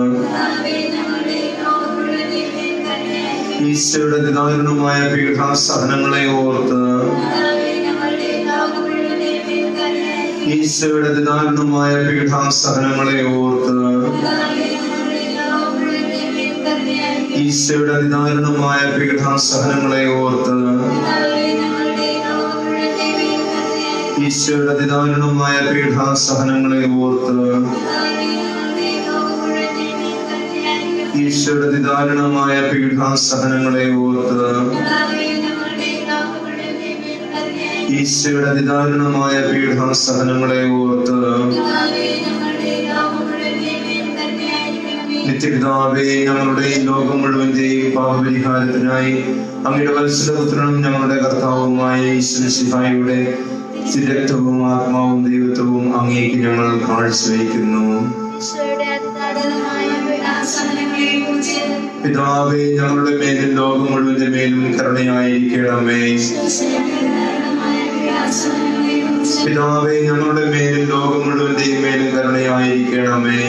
ഈശോയുടെ അതിദാരുണമായ പീഡാസഹനങ്ങളെ ഓർത്ത് ഈശോയുടെ അതിദാരുണമായ പീഡാസഹനങ്ങളെ ഓർത്ത് ഈശോയുടെ അതിദാരുണമായ പീഡാസഹനങ്ങളെ ഓർത്ത് ഈശോയുടെ അതിദാരുണമായ പീഡാസഹനങ്ങളെ ഓർത്ത് ഈശോയുടെ അതിദാരുണമായ പീഡാസഹനങ്ങളെ ഓർത്ത് ഈശോയുടെ അതിദാരുണമായ പീഡാസഹനങ്ങളെ ഓർത്ത് നിത്യപിതാവേ, ഞങ്ങളുടെ ഈ ലോകം മുഴുവന്റെയും പാപപരിഹാരത്തിനായി അങ്ങയുടെ വത്സലപുത്രനും ഞങ്ങളുടെ കർത്താവുമായ ഈശോ മിശിഹായുടെ തിരുരക്തവും ആത്മാവും ദൈവത്വവും അങ്ങേക്ക് ഞങ്ങൾ കാഴ്ചവെക്കുന്നു. പിതാവേ, ഞങ്ങളുടെ മേലും ലോകം മുഴുവന്റെ മേലും കരുണയായിരിക്കണമേ. പിതാവേ, ഞങ്ങളുടെ മേലും ലോകം മുഴുവന്റെയും മേലും കരുണയായിരിക്കണമേ.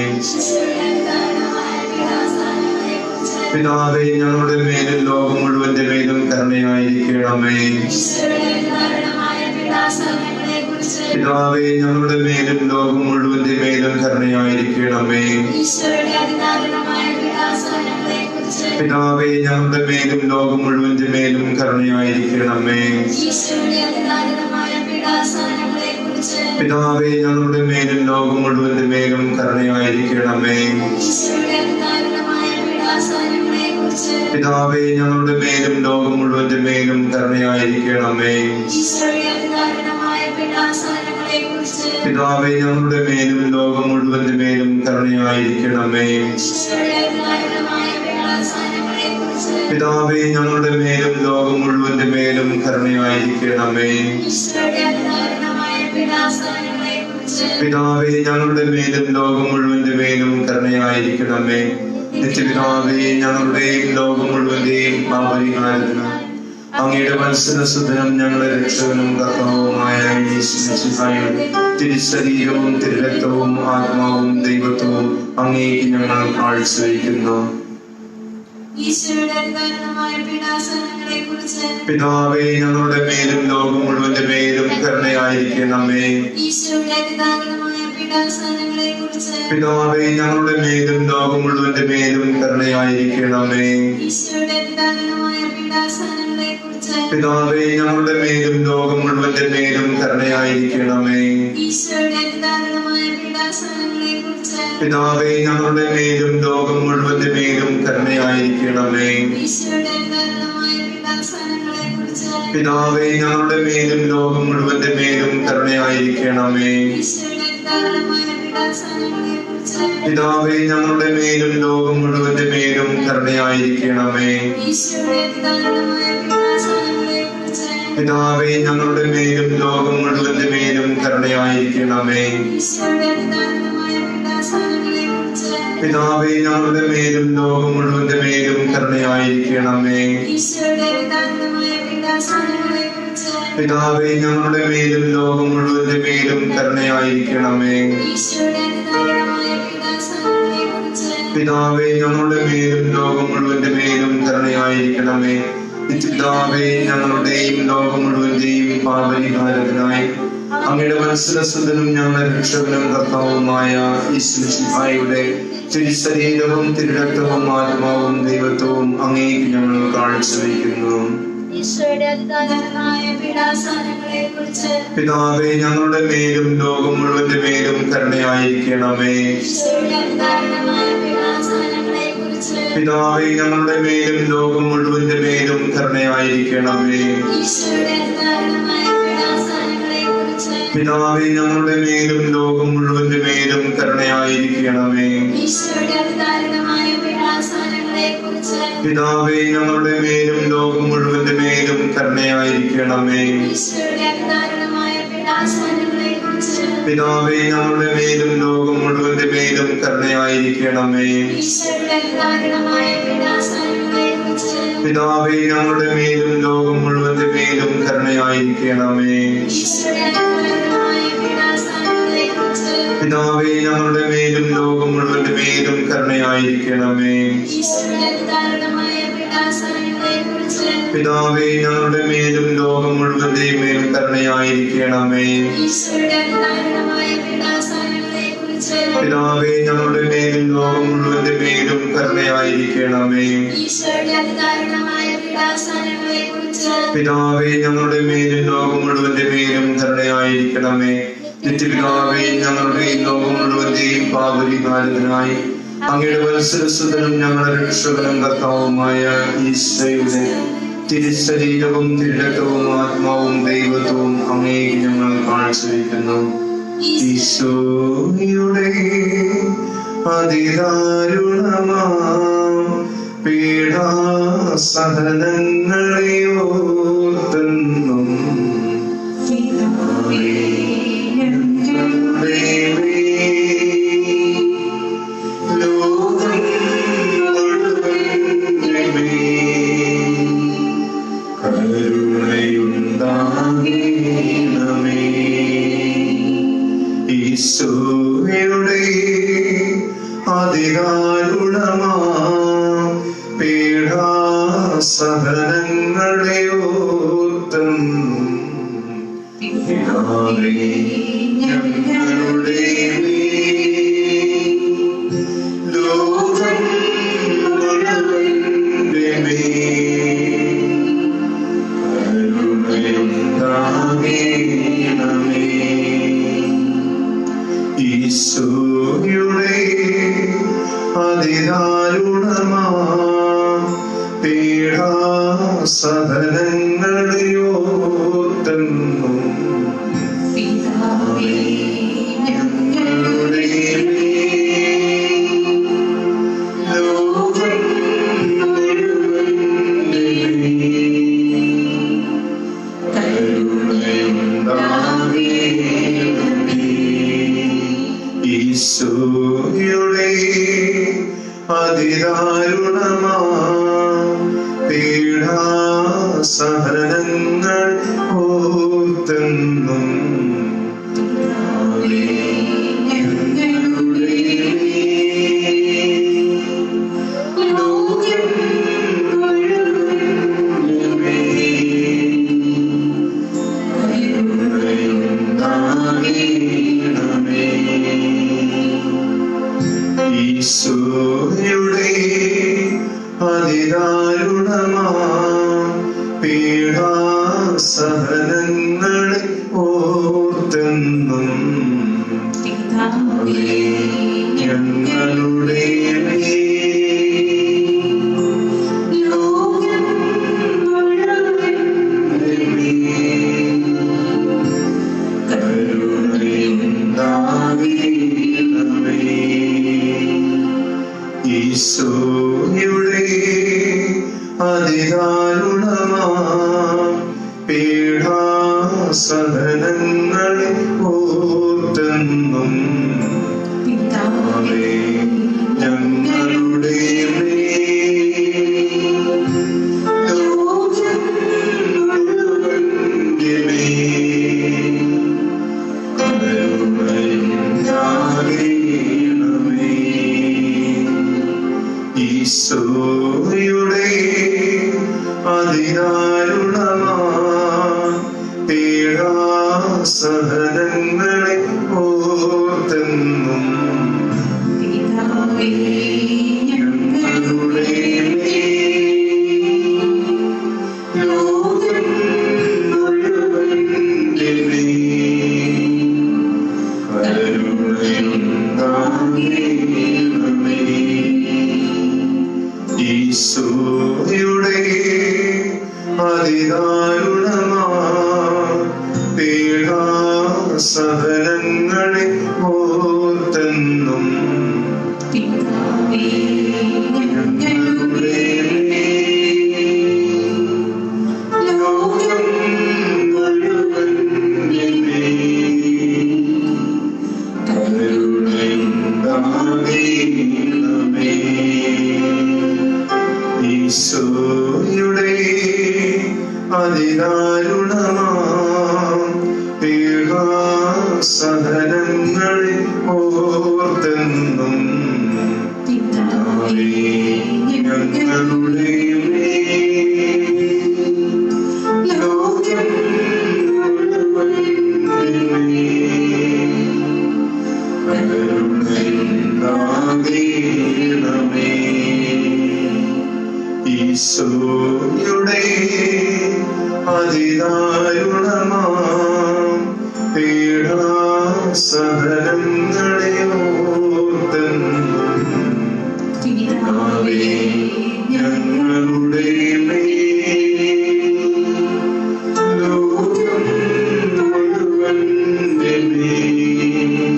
പിതാവേ, ഞങ്ങളുടെ മേലും ലോകം മുഴുവന്റെ മേലും കരുണയായിരിക്കണമേ. പിതാവേ, ഞങ്ങളുടെ മേലും ലോകം മുഴുവന്റെ മേലും കരുണയായിരിക്കണമേ. പിതാവേ, ഞങ്ങളുടെ മേലും ലോകം മുഴുവന്റെ മേലും കരുണയായിരിക്കണമേ. പിതാവേ, ഞങ്ങളുടെ മേലും ലോകം മുഴുവന്റെ മേലും കരുണയായിരിക്കണമേ. പിതാവേ, ഞങ്ങളുടെ മേലും ലോകം മുഴുവന്റെ മേലും കരുണയായിരിക്കണമേ. പിതാവേ, ഞങ്ങളുടെ മേലും ലോകം മുഴുവന്റെ മേലും കരുണയായിരിക്കണമേ. പിതാവേ, ഞങ്ങളുടെ മേലും ലോകം മുഴുവന്റെ മേലും കരുണയായിരിക്കണമേ. പിതാവേ, ഞങ്ങളുടെ മേലും ലോകം മുഴുവന്റെ മേലും കരുണയായിരിക്കണമേ. നിത്യപിതാവേ, ഞങ്ങളുടെയും ലോകം മുഴുവന്റെയും പാപപരിഹാരത്തിന് അങ്ങയുടെ വത്സലസുതനും ഞങ്ങളുടെ രക്ഷകനും കർത്താവുമായ യേശു മിശിഹായുടെ തിരുശരീരവും തിരുരക്തവും ആത്മാവും ദൈവത്വവും അങ്ങേക്ക് ഞങ്ങൾ കാഴ്ചവെക്കുന്നു. ഈശോയുടെ അതിദാരുണമായ പീഡാസഹനങ്ങളെക്കുറിച്ച് പിതാവേ ഞങ്ങളുടെ മേലും ലോകം മുഴുവന്റെ മേലും കരുണയായിരിക്കണമേ. ഈശോയുടെ അതിദാരുണമായ പീഡാസഹനങ്ങളെക്കുറിച്ച് പിതാവേ ഞങ്ങളുടെ മേലും ലോകം മുഴുവന്റെ മേലും കരുണയായിരിക്കണമേ. ഈശോയുടെ അതിദാരുണമായ പീഡാസഹനങ്ങളെക്കുറിച്ച് പിതാവേ ഞങ്ങളുടെ മേലും ലോകം മുഴുവന്റെ മേലും കരുണയായിരിക്കണമേ. ഈശോയുടെ അതിദാരുണമായ പീഡാസഹനങ്ങളെക്കുറിച്ച് പിതാവേ ഞങ്ങളുടെ മേലും ലോകം മുഴുവന്റെ മേലും കരുണയായിരിക്കണമേ. ഈശോയുടെ അതിദാരുണമായ പീഡാസഹനങ്ങളെക്കുറിച്ച് പിതാവേ ഞങ്ങളുടെ മേലും ലോകം മുഴുവന്റെ മേലും കരുണയായിരിക്കണമേ. ഈശോയുടെ അതിദാരുണമായ പീഡാസഹനങ്ങളെക്കുറിച്ച് പിതാവേ ഞങ്ങളുടെ മേലും ലോകം മുഴുവന്റെ മേലും കരുണയായിരിക്കണമേ. ഈശോയുടെ അതിദാരുണമായ പീഡാസഹനങ്ങളെക്കുറിച്ച് പിതാവേ ഞങ്ങളുടെ മേലും ലോകം മുഴുവന്റെ മേലും കരുണയായിരിക്കണമേ. ഈശോയുടെ അതിദാരുണമായ പീഡാസഹനങ്ങളെക്കുറിച്ച് പിതാവേ ഞങ്ങളുടെ മേലും ലോകം മുഴുവന്റെ മേലും കരുണയായിരിക്കണമേ. ഈശോയുടെ അതിദാരുണമായ പീഡാസഹനങ്ങളെക്കുറിച്ച് പിതാവേ ഞങ്ങളുടെ മേലും ലോകം മുഴുവന്റെ മേലും കരുണയായിരിക്കണമേ. ഈശോയുടെ അതിദാരുണമായ പീഡാസഹനങ്ങളെക്കുറിച്ച് പിതാവേ ഞങ്ങളുടെ മേലും ലോകം മുഴുവന്റെ മേലും കരുണയായിരിക്കണമേ. പിതാവേ ഞങ്ങളുടെയും ലോകം മുഴുവന്റെയും പാപപരിഹാരത്തിനായി അങ്ങയുടെ വത്സലസുതനും ഞങ്ങളുടെ രക്ഷകനും കർത്താവുമായ ഈശ്വരയുടെ തിരുശരീരവും തിരുരക്തവും ആത്മാവും ദൈവത്വവും അങ്ങേക്ക് ഞങ്ങൾ കാഴ്ചവെക്കുന്നു. ഈശോയുടെ അതിദാരുണമായ പീഡാസഹനങ്ങളെക്കുറിച്ച് പിതാവേ ഞങ്ങളുടെ മേലും ലോകം മുഴുവന്റെ മേലും കരുണയായിരിക്കണമേ. ഈശോയുടെ അതിദാരുണമായ പീഡാസഹനങ്ങളെക്കുറിച്ച് പിതാവേ ഞങ്ങളുടെ മേലും ലോകം മുഴുവന്റെ മേലും കരുണയായിരിക്കണമേ. ഈശോയുടെ അതിദാരുണമായ പീഡാസഹനങ്ങളെക്കുറിച്ച് പിതാവേ ഞങ്ങളുടെ മേലും ലോകം മുഴുവന്റെ മേലും കരുണയായിരിക്കണമേ. ഈശോയുടെ അതിദാരുണമായ പീഡാസഹനങ്ങളെക്കുറിച്ച് പിതാവേ ഞങ്ങളുടെ മേലും ലോകം മുഴുവന്റെ മേലും കരുണയായിരിക്കണമേ. ഈശോയുടെ അതിദാരുണമായ പീഡാസഹനങ്ങളെക്കുറിച്ച് പിതാവേ ഞങ്ങളുടെ മേലും ലോകം മുഴുവന്റെ മേലും കരുണയായിരിക്കണമേ. ഈശോയുടെ അതിദാരുണമായ പീഡാസഹനങ്ങളെക്കുറിച്ച് പിതാവേ ഞങ്ങളുടെ മേലും ലോകം മുഴുവന്റെ മേലും കരുണയായിരിക്കണമേ. ഈശോയുടെ അതിദാരുണമായ പീഡാസഹനങ്ങളെക്കുറിച്ച് പിതാവേ ഞങ്ങളുടെ മേലും ലോകം മുഴുവന്റെ മേലും കരുണയായിരിക്കണമേ. ഈശോയുടെ അതിദാരുണമായ പീഡാസഹനങ്ങളെക്കുറിച്ച് പിതാവേ ഞങ്ങളുടെ മേലും ലോകം മുഴുവന്റെ മേലും കരുണയായിരിക്കണമേ. ഈശോയുടെ അതിദാരുണമായ പീഡാസഹനങ്ങളെക്കുറിച്ച് പിതാവേ ഞങ്ങളുടെ മേലും ലോകം മുഴുവന്റെ മേലും കരുണയായിരിക്കണമേ. ഈശോയുടെ അതിദാരുണമായ പീഡാസഹനങ്ങളെക്കുറിച്ച് പിതാവേ ഞങ്ങളുടെ മേലും ലോകം മുഴുവന്റെ മേലും കരുണയായിരിക്കണമേ. നിത്യപിതാവേ ഞങ്ങളുടെയും ലോകം മുഴുവന്റെയും പാപപരിഹാരത്തിനായി അങ്ങയുടെ വത്സലസുതനും ഞങ്ങളുടെ രക്ഷകനും കർത്താവുമായ ഈശോയുടെ തിരുശരീരവും തിരുരക്തവും ആത്മാവും ദൈവത്വവും അങ്ങേക്ക് ഞങ്ങൾ കാഴ്ചവെക്കുന്നു. ഈശോയുടെ അതിദാരുണമാം പീഡാസഹനങ്ങളെ ഓർത്തെന്നും ഞങ്ങളുടെ മേൽ ലോകം മുഴുവന്റെ മേൽ കരുണയുണ്ടാകണമേ. ഈശോയുടെ അതിദാരുണമാം പീഡാസഹനങ്ങളെ ഓർത്തെന്നും പിതാവേ ഞങ്ങളുടെ മേൽ ലോകം മുഴുവന്റെ മേൽ കരുണയുണ്ടാകണമേ. ഈശോയുടെ അതിദാരുണമാം പീഡാസഹനങ്ങളെ ഓർത്തെന്നും പിതാവേ ഞങ്ങളുടെ മേൽ ലോകം മുഴുവന്റെ മേൽ കരുണയുണ്ടാകണമേ. ഈശോയുടെ അതിദാരുണമാം പീഡാസഹനങ്ങൾ ഓർത്തെന്നും ഞങ്ങളുടെ മേൽ ലോകം പീഡാസഹനങ്ങളെ ഓർത്തെന്നും ഞങ്ങളുടെ ഈശോയുടെ അതിദാരുണമാ പീഡാസഹനങ്ങളെ ഓർത്തെന്നും ഞങ്ങളുടെ ഈശോയുടെ അതിദാരുണമാ പീഡാസഹനങ്ങളെ ഓർത്തെന്നും ഞങ്ങളുടെ ലോകം മുഴുവന്റെ മേൽ കരുണയുണ്ടാകണമേ. ഈശോയുടെ അതിദാരുണമാ പീഡാസഹനങ്ങളെ ഓർത്തെന്നും ഞങ്ങളുടെ ലോകം മുഴുവന്റെ മേൽ കരുണയുണ്ടാകണമേ. ഈശോയുടെ അതിദാരുണമാ പീഡാസഹനങ്ങളെ ഓർത്തെന്നും ഞങ്ങളുടെ ലോകം മുഴുവന്റെ കരുണയുണ്ടാകണമേ. ഈശോയുടെ അതിദാരുണമാ പീഡാസഹനങ്ങളെ ഓർത്തെന്നും ഞങ്ങളുടെ ലോകം മുഴുവന്റെ മേൽ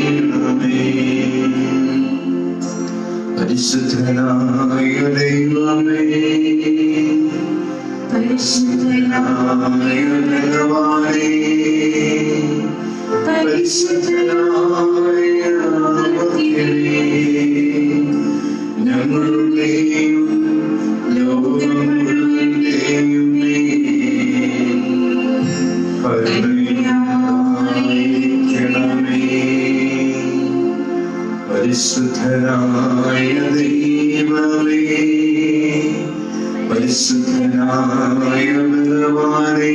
കരുണയുണ്ടാകണമേ. പരിശുദ്ധനായ ദൈവമേ, പരിശുദ്ധനായ ഭഗവാനേ, പരിശുദ്ധനായ അമർത്യനേ, ഞങ്ങളുടെയും ലോകം മുഴുവന്റെയും മേൽ കരുണയായിരിക്കണമേ. പരിശുദ്ധനായ ദൈവമേ, പരിശുദ്ധനായ ഭഗവാനേ,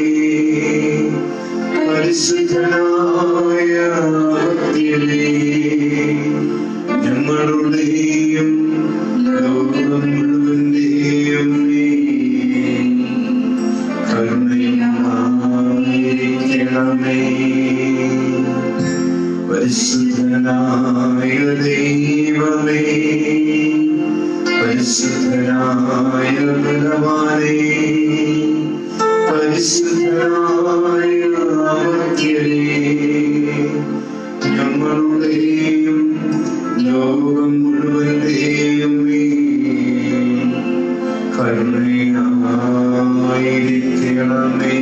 പരിശുദ്ധനായ അമർത്യനേ, ഞങ്ങളുടെയും ലോകം മുഴുവന്റെയും മേൽ കരുണയായിരിക്കണമേ. പരിശുദ്ധനായ ദൈവമേ, പരിശുദ്ധനായ ഭഗവാനേ, പരിശുദ്ധനായ അമർത്യനേ, ഞങ്ങളുടെയും ലോകം മുഴുവന്റെയും മേൽ കരുണയായിരിക്കണമേ.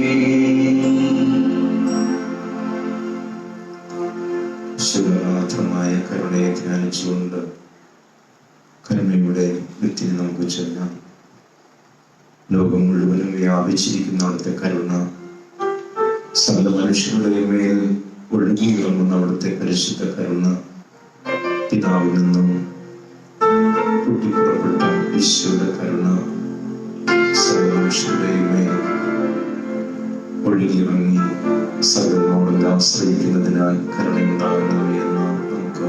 ശുഭനാഥമായ കരുണയെ ധ്യാനിച്ചുകൊണ്ട് കരുണയുടെ വ്യക്തിയെ നമുക്ക് ചൊല്ലാം. ലോകം മുഴുവനും വ്യാപിച്ചിരിക്കുന്ന അവിടുത്തെ കരുണ സകല മനുഷ്യരുടെ മേൽ ഒഴുകിയിറങ്ങുന്ന അവിടുത്തെ പരിശുദ്ധ കരുണ പിതാവിൽ നിന്നും പൊട്ടിപ്പുറപ്പെട്ട ഈശോയുടെ കരുണ സകല മനുഷ്യരുടെ മേൽ ഒഴുകിയിറങ്ങി സകലനോടും ആശ്രയിക്കുന്നതിനാൽ കരുണയുണ്ടാകണമേ എന്ന് നമുക്ക്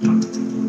പ്രാർത്ഥിക്കാം.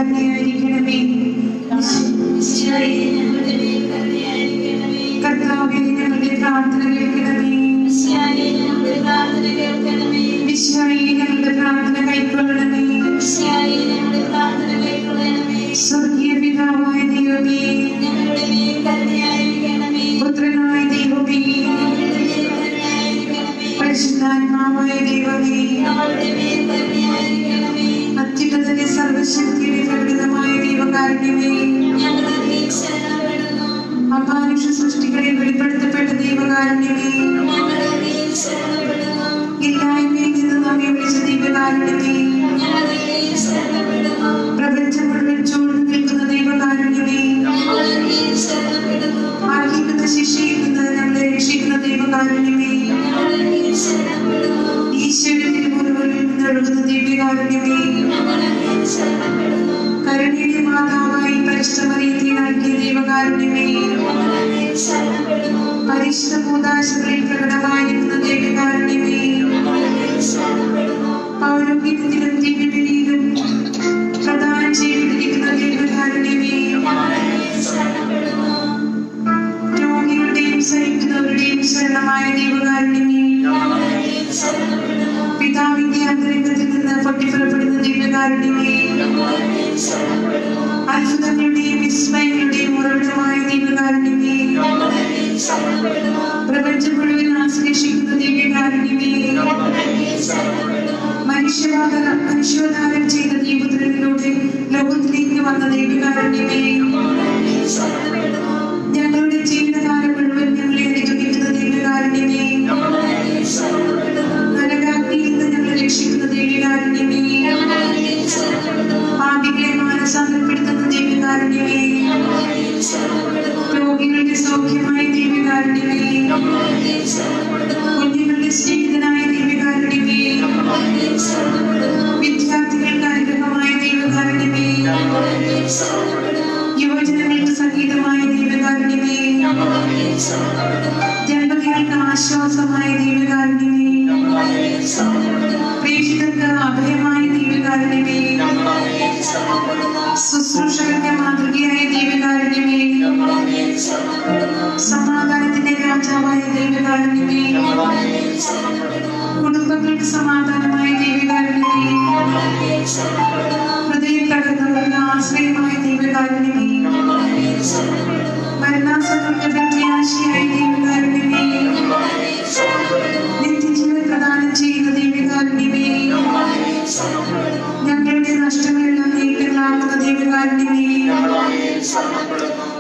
കരുണയായിരിക്കണമേ. കർത്താവേ, ഞങ്ങളുടെ പ്രാർത്ഥന കേൾക്കണമേ. മിശിഹായേ, ഞങ്ങളുടെ പ്രാർത്ഥന കൈക്കൊള്ളണമേ. സ്വർഗീയ പിതാവായ ദൈവമേ, പുത്രനായ ദൈവമേ, പരിശുദ്ധാത്മാവായ ദൈവമേ, അത്യുന്നതന്റെ സർവശക്തിയുടെ പ്രകൃതമായ ദൈവകാരുണ്യമേ, അമാനുഷ സൃഷ്ടികളിൽ വെളിപ്പെടുത്തപ്പെട്ട ദൈവകാരുണ്യമേ, ഇല്ലായ്മയിൽ നിന്ന് നമ്മെ വിളിച്ച ദൈവകാരുണ്യമേ, പ്രപഞ്ചം മുഴുവൻ ചൂഴ്ന്നു നിൽക്കുന്ന ദൈവകാരുണ്യമേ, ആർഹിക്കുന്ന ശിക്ഷയിൽ നിന്ന് നമ്മളെ രക്ഷിക്കുന്ന ദൈവകാരുണ്യമേ, ഈശ്വരന്റെ തിരുമുറിവുകളിൽ നിന്നൊഴുകുന്ന ദിവ്യകാരുണ്യമേ, കരുണയുടെ മാതാവായി പരിശുദ്ധ മറിയത്തെ നൽകിയ ദൈവകാരുണ്യമേ, പരിശുദ്ധ കൂദാശകളിൽ പ്രകടമായിരിക്കുന്ന ദൈവകാരുണ്യമേ, പൗരോഹിത്യത്തിലും ദിവ്യബലിയിലും പ്രദാനം ചെയ്തിരിക്കുന്ന ദൈവകാരുണ്യമേ, രോഗികളുടെയും സഹിക്കുന്നവരുടെയും ശരണമായ ദൈവകാരുണ്യമേ, പിതാവിന്റെ അന്തരംഗത്തിൽ നിന്ന് പൊട്ടിപ്പുറപ്പെടുന്ന ദിവ്യകാരുണ്യമേ, അത്ഭുതങ്ങളുടെയും വിസ്മയങ്ങളുടെയും ഉറവിടമായ ദൈവകാരുണ്യമേ, പ്രപഞ്ചം മുഴുവൻ ആശ്ലേഷിക്കുന്ന ദിവ്യകാരുണ്യമേ, മനുഷ്യാവതാരം ചെയ്ത ദൈവപുത്രനിലൂടെ ലോകത്തിലേക്ക് വന്ന ദൈവകാരുണ്യമേ, ഞങ്ങളുടെ ജീവിതകാലം മുഴുവൻ ഞങ്ങളെ അനുഗമിക്കുന്ന ദൈവകാരുണ്യമേ, നരകാഗ്നിയിൽ നിന്ന് ഞങ്ങളെ രക്ഷിക്കുന്ന ദൈവകാരുണ്യമേ, പാപികളെ മാനസാന്തരപ്പെടുത്തുന്ന ദൈവകാരുണ്യമേ, രോഗികളുടെ സൗഖ്യമായ ദൈവകാരുണ്യമേ, കുഞ്ഞുങ്ങളുടെ സ്നേഹിതനായ ദൈവകാരുണ്യമേ, വിദ്യാർത്ഥികൾക്ക് അനുഗ്രഹമായ ദൈവകാരുണ്യമേ, യുവജനങ്ങൾക്ക് സംഗീതമായ ദൈവകാരുണ്യമേ, ദമ്പതികൾക്ക് ആശ്വാസമായ ദൈവകാരുണ്യമേ, പ്രേക്ഷിതർക്ക് അഭയമായ ദൈവകാരുണ്യമേ, ശുശ്രൂഷകന്റെ മാതൃകയായ ദൈവകാരുണ്യമേ, സമാധാനത്തിന്റെ രാജാവായ ദൈവകാരുണ്യമേ, കുടുംബങ്ങൾക്ക് സമാധാനമായ ദൈവകാരുണ്യമേ, ഹൃദയം തകർന്നവർക്ക് ആശ്രയമായ ദൈവകാരുണ്യമേ, മരണാസന്നരുടെ പ്രത്യാശയായ ദൈവകാരുണ്യമേ, നിത്യജീവൻ പ്രദാനം ചെയ്യുന്ന ദൈവകാരുണ്യമേ, ഞങ്ങളുടെ നഷ്ടങ്ങളെല്ലാം നേട്ടങ്ങളാകുന്ന ദൈവകാരുണ്യമേ,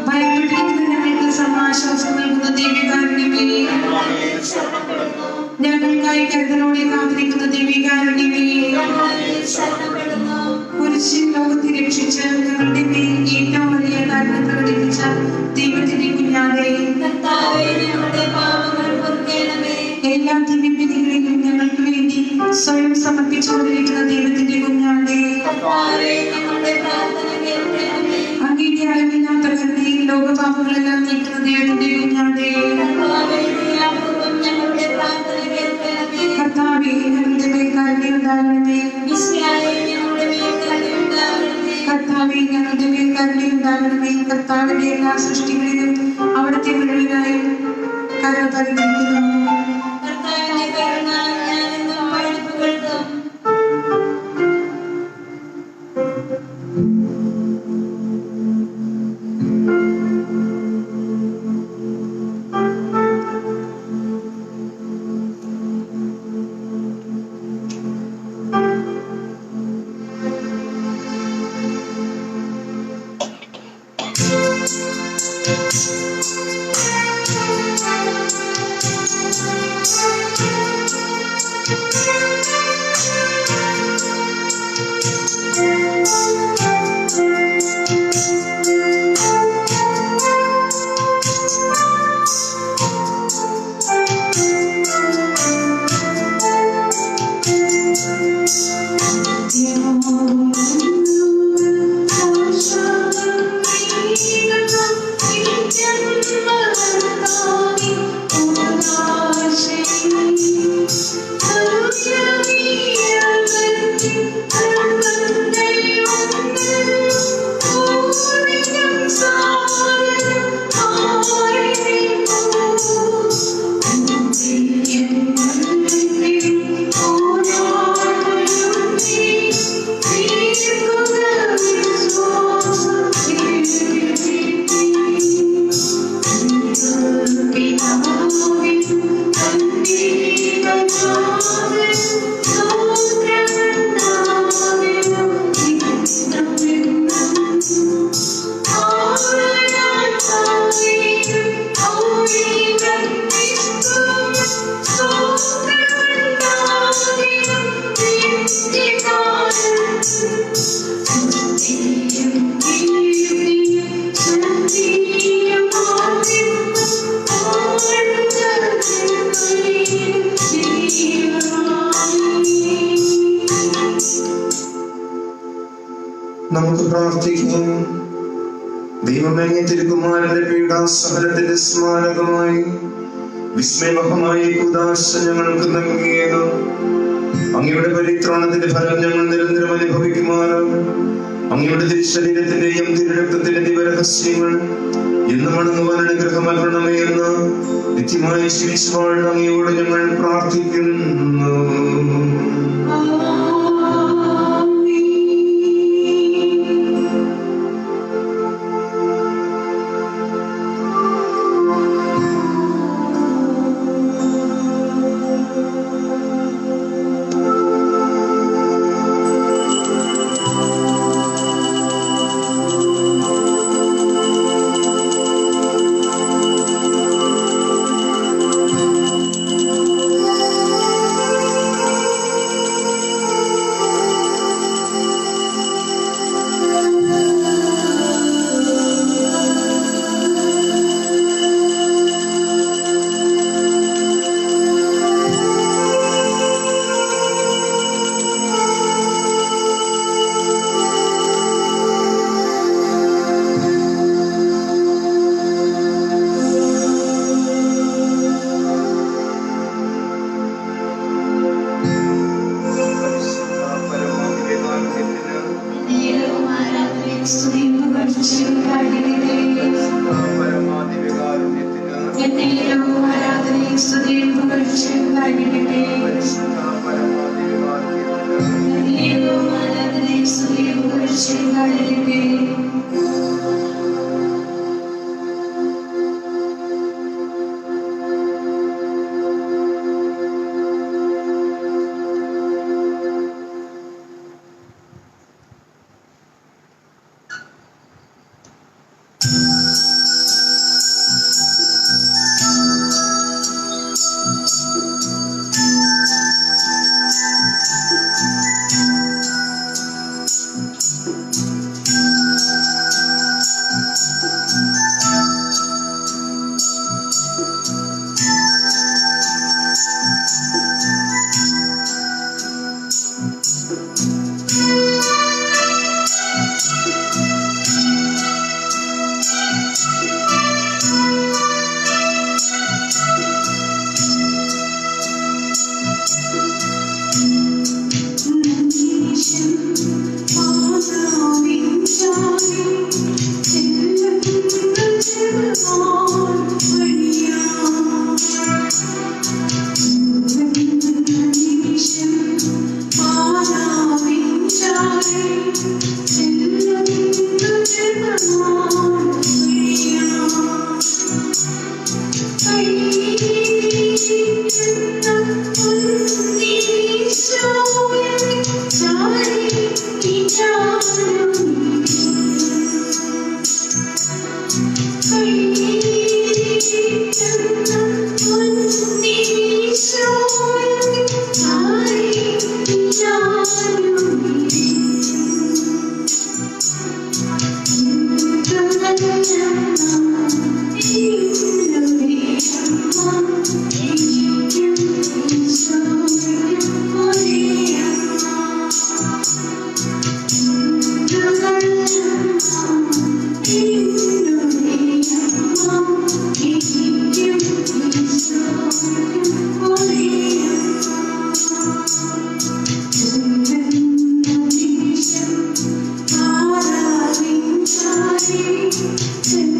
ഭയപ്പെട്ടിരിക്കുന്ന ഞങ്ങൾക്ക് സമാശ്വാസം നൽകുന്ന ദൈവകാരുണ്യമേ, ഞങ്ങൾക്കായി കരുതലോടെ കാത്തിരിക്കുന്ന ദൈവകാരുണ്യമേ, കുരിശിൽ ലോകത്തെ രക്ഷിച്ച് ഞങ്ങളുടെ മേൽ ഏറ്റവും വലിയ കരുണ പ്രകടിപ്പിച്ച ദൈവത്തിന്റെ കുഞ്ഞാടേ, എല്ലാ ദിവ്യബലികളിലും ഞങ്ങൾക്ക് വേണ്ടി സ്വയം സമർപ്പിച്ചുകൊണ്ടിരിക്കുന്ന ദൈവത്തിന്റെ കുഞ്ഞാടേ, അങ്ങയുടെ അളവില്ലാത്ത കരുണയിൽ ലോകപാപങ്ങളെല്ലാം നീക്കുന്ന ദൈവത്തിന്റെ കുഞ്ഞാടേ, കർത്താവേ, ഞങ്ങളുടെ മേൽ കരുണയുണ്ടാകണമേ. കർത്താവേ, ഞങ്ങളുടെ മേൽ കരുണയുണ്ടാകണമേ. കർത്താവിന്റെ എല്ലാ സൃഷ്ടികളിലും അവിടുത്തെ മുഴുവനായി കരുണ പരിഗണിക്കുന്നു. നമുക്ക് പ്രാർത്ഥിക്കാം. ദൈവമേ, തിരുകുമാരന്റെ പീഡാസഹനത്തിന്റെ സ്മാരകമായി വിസ്മയമഹമായ കൂദാശ ഞങ്ങൾക്ക് നൽകിയത് അങ്ങയുടെ പരിത്രാണത്തിന്റെ ഫലം ഞങ്ങൾ നിരന്തരം അനുഭവിക്കുമാറും അങ്ങയുടെ തിരുശരീരത്തിന്റെയും തിരുരക്തത്തിന്റെ ദിവരഹസ്യങ്ങൾ എന്നും അണങ്ങുവാൻ അനുഗ്രഹമരണമേ എന്ന് നിത്യമായി ജീവിച്ചു വാഴുന്ന അങ്ങയോട് ഞങ്ങൾ പ്രാർത്ഥിക്കുന്നു. Thank you.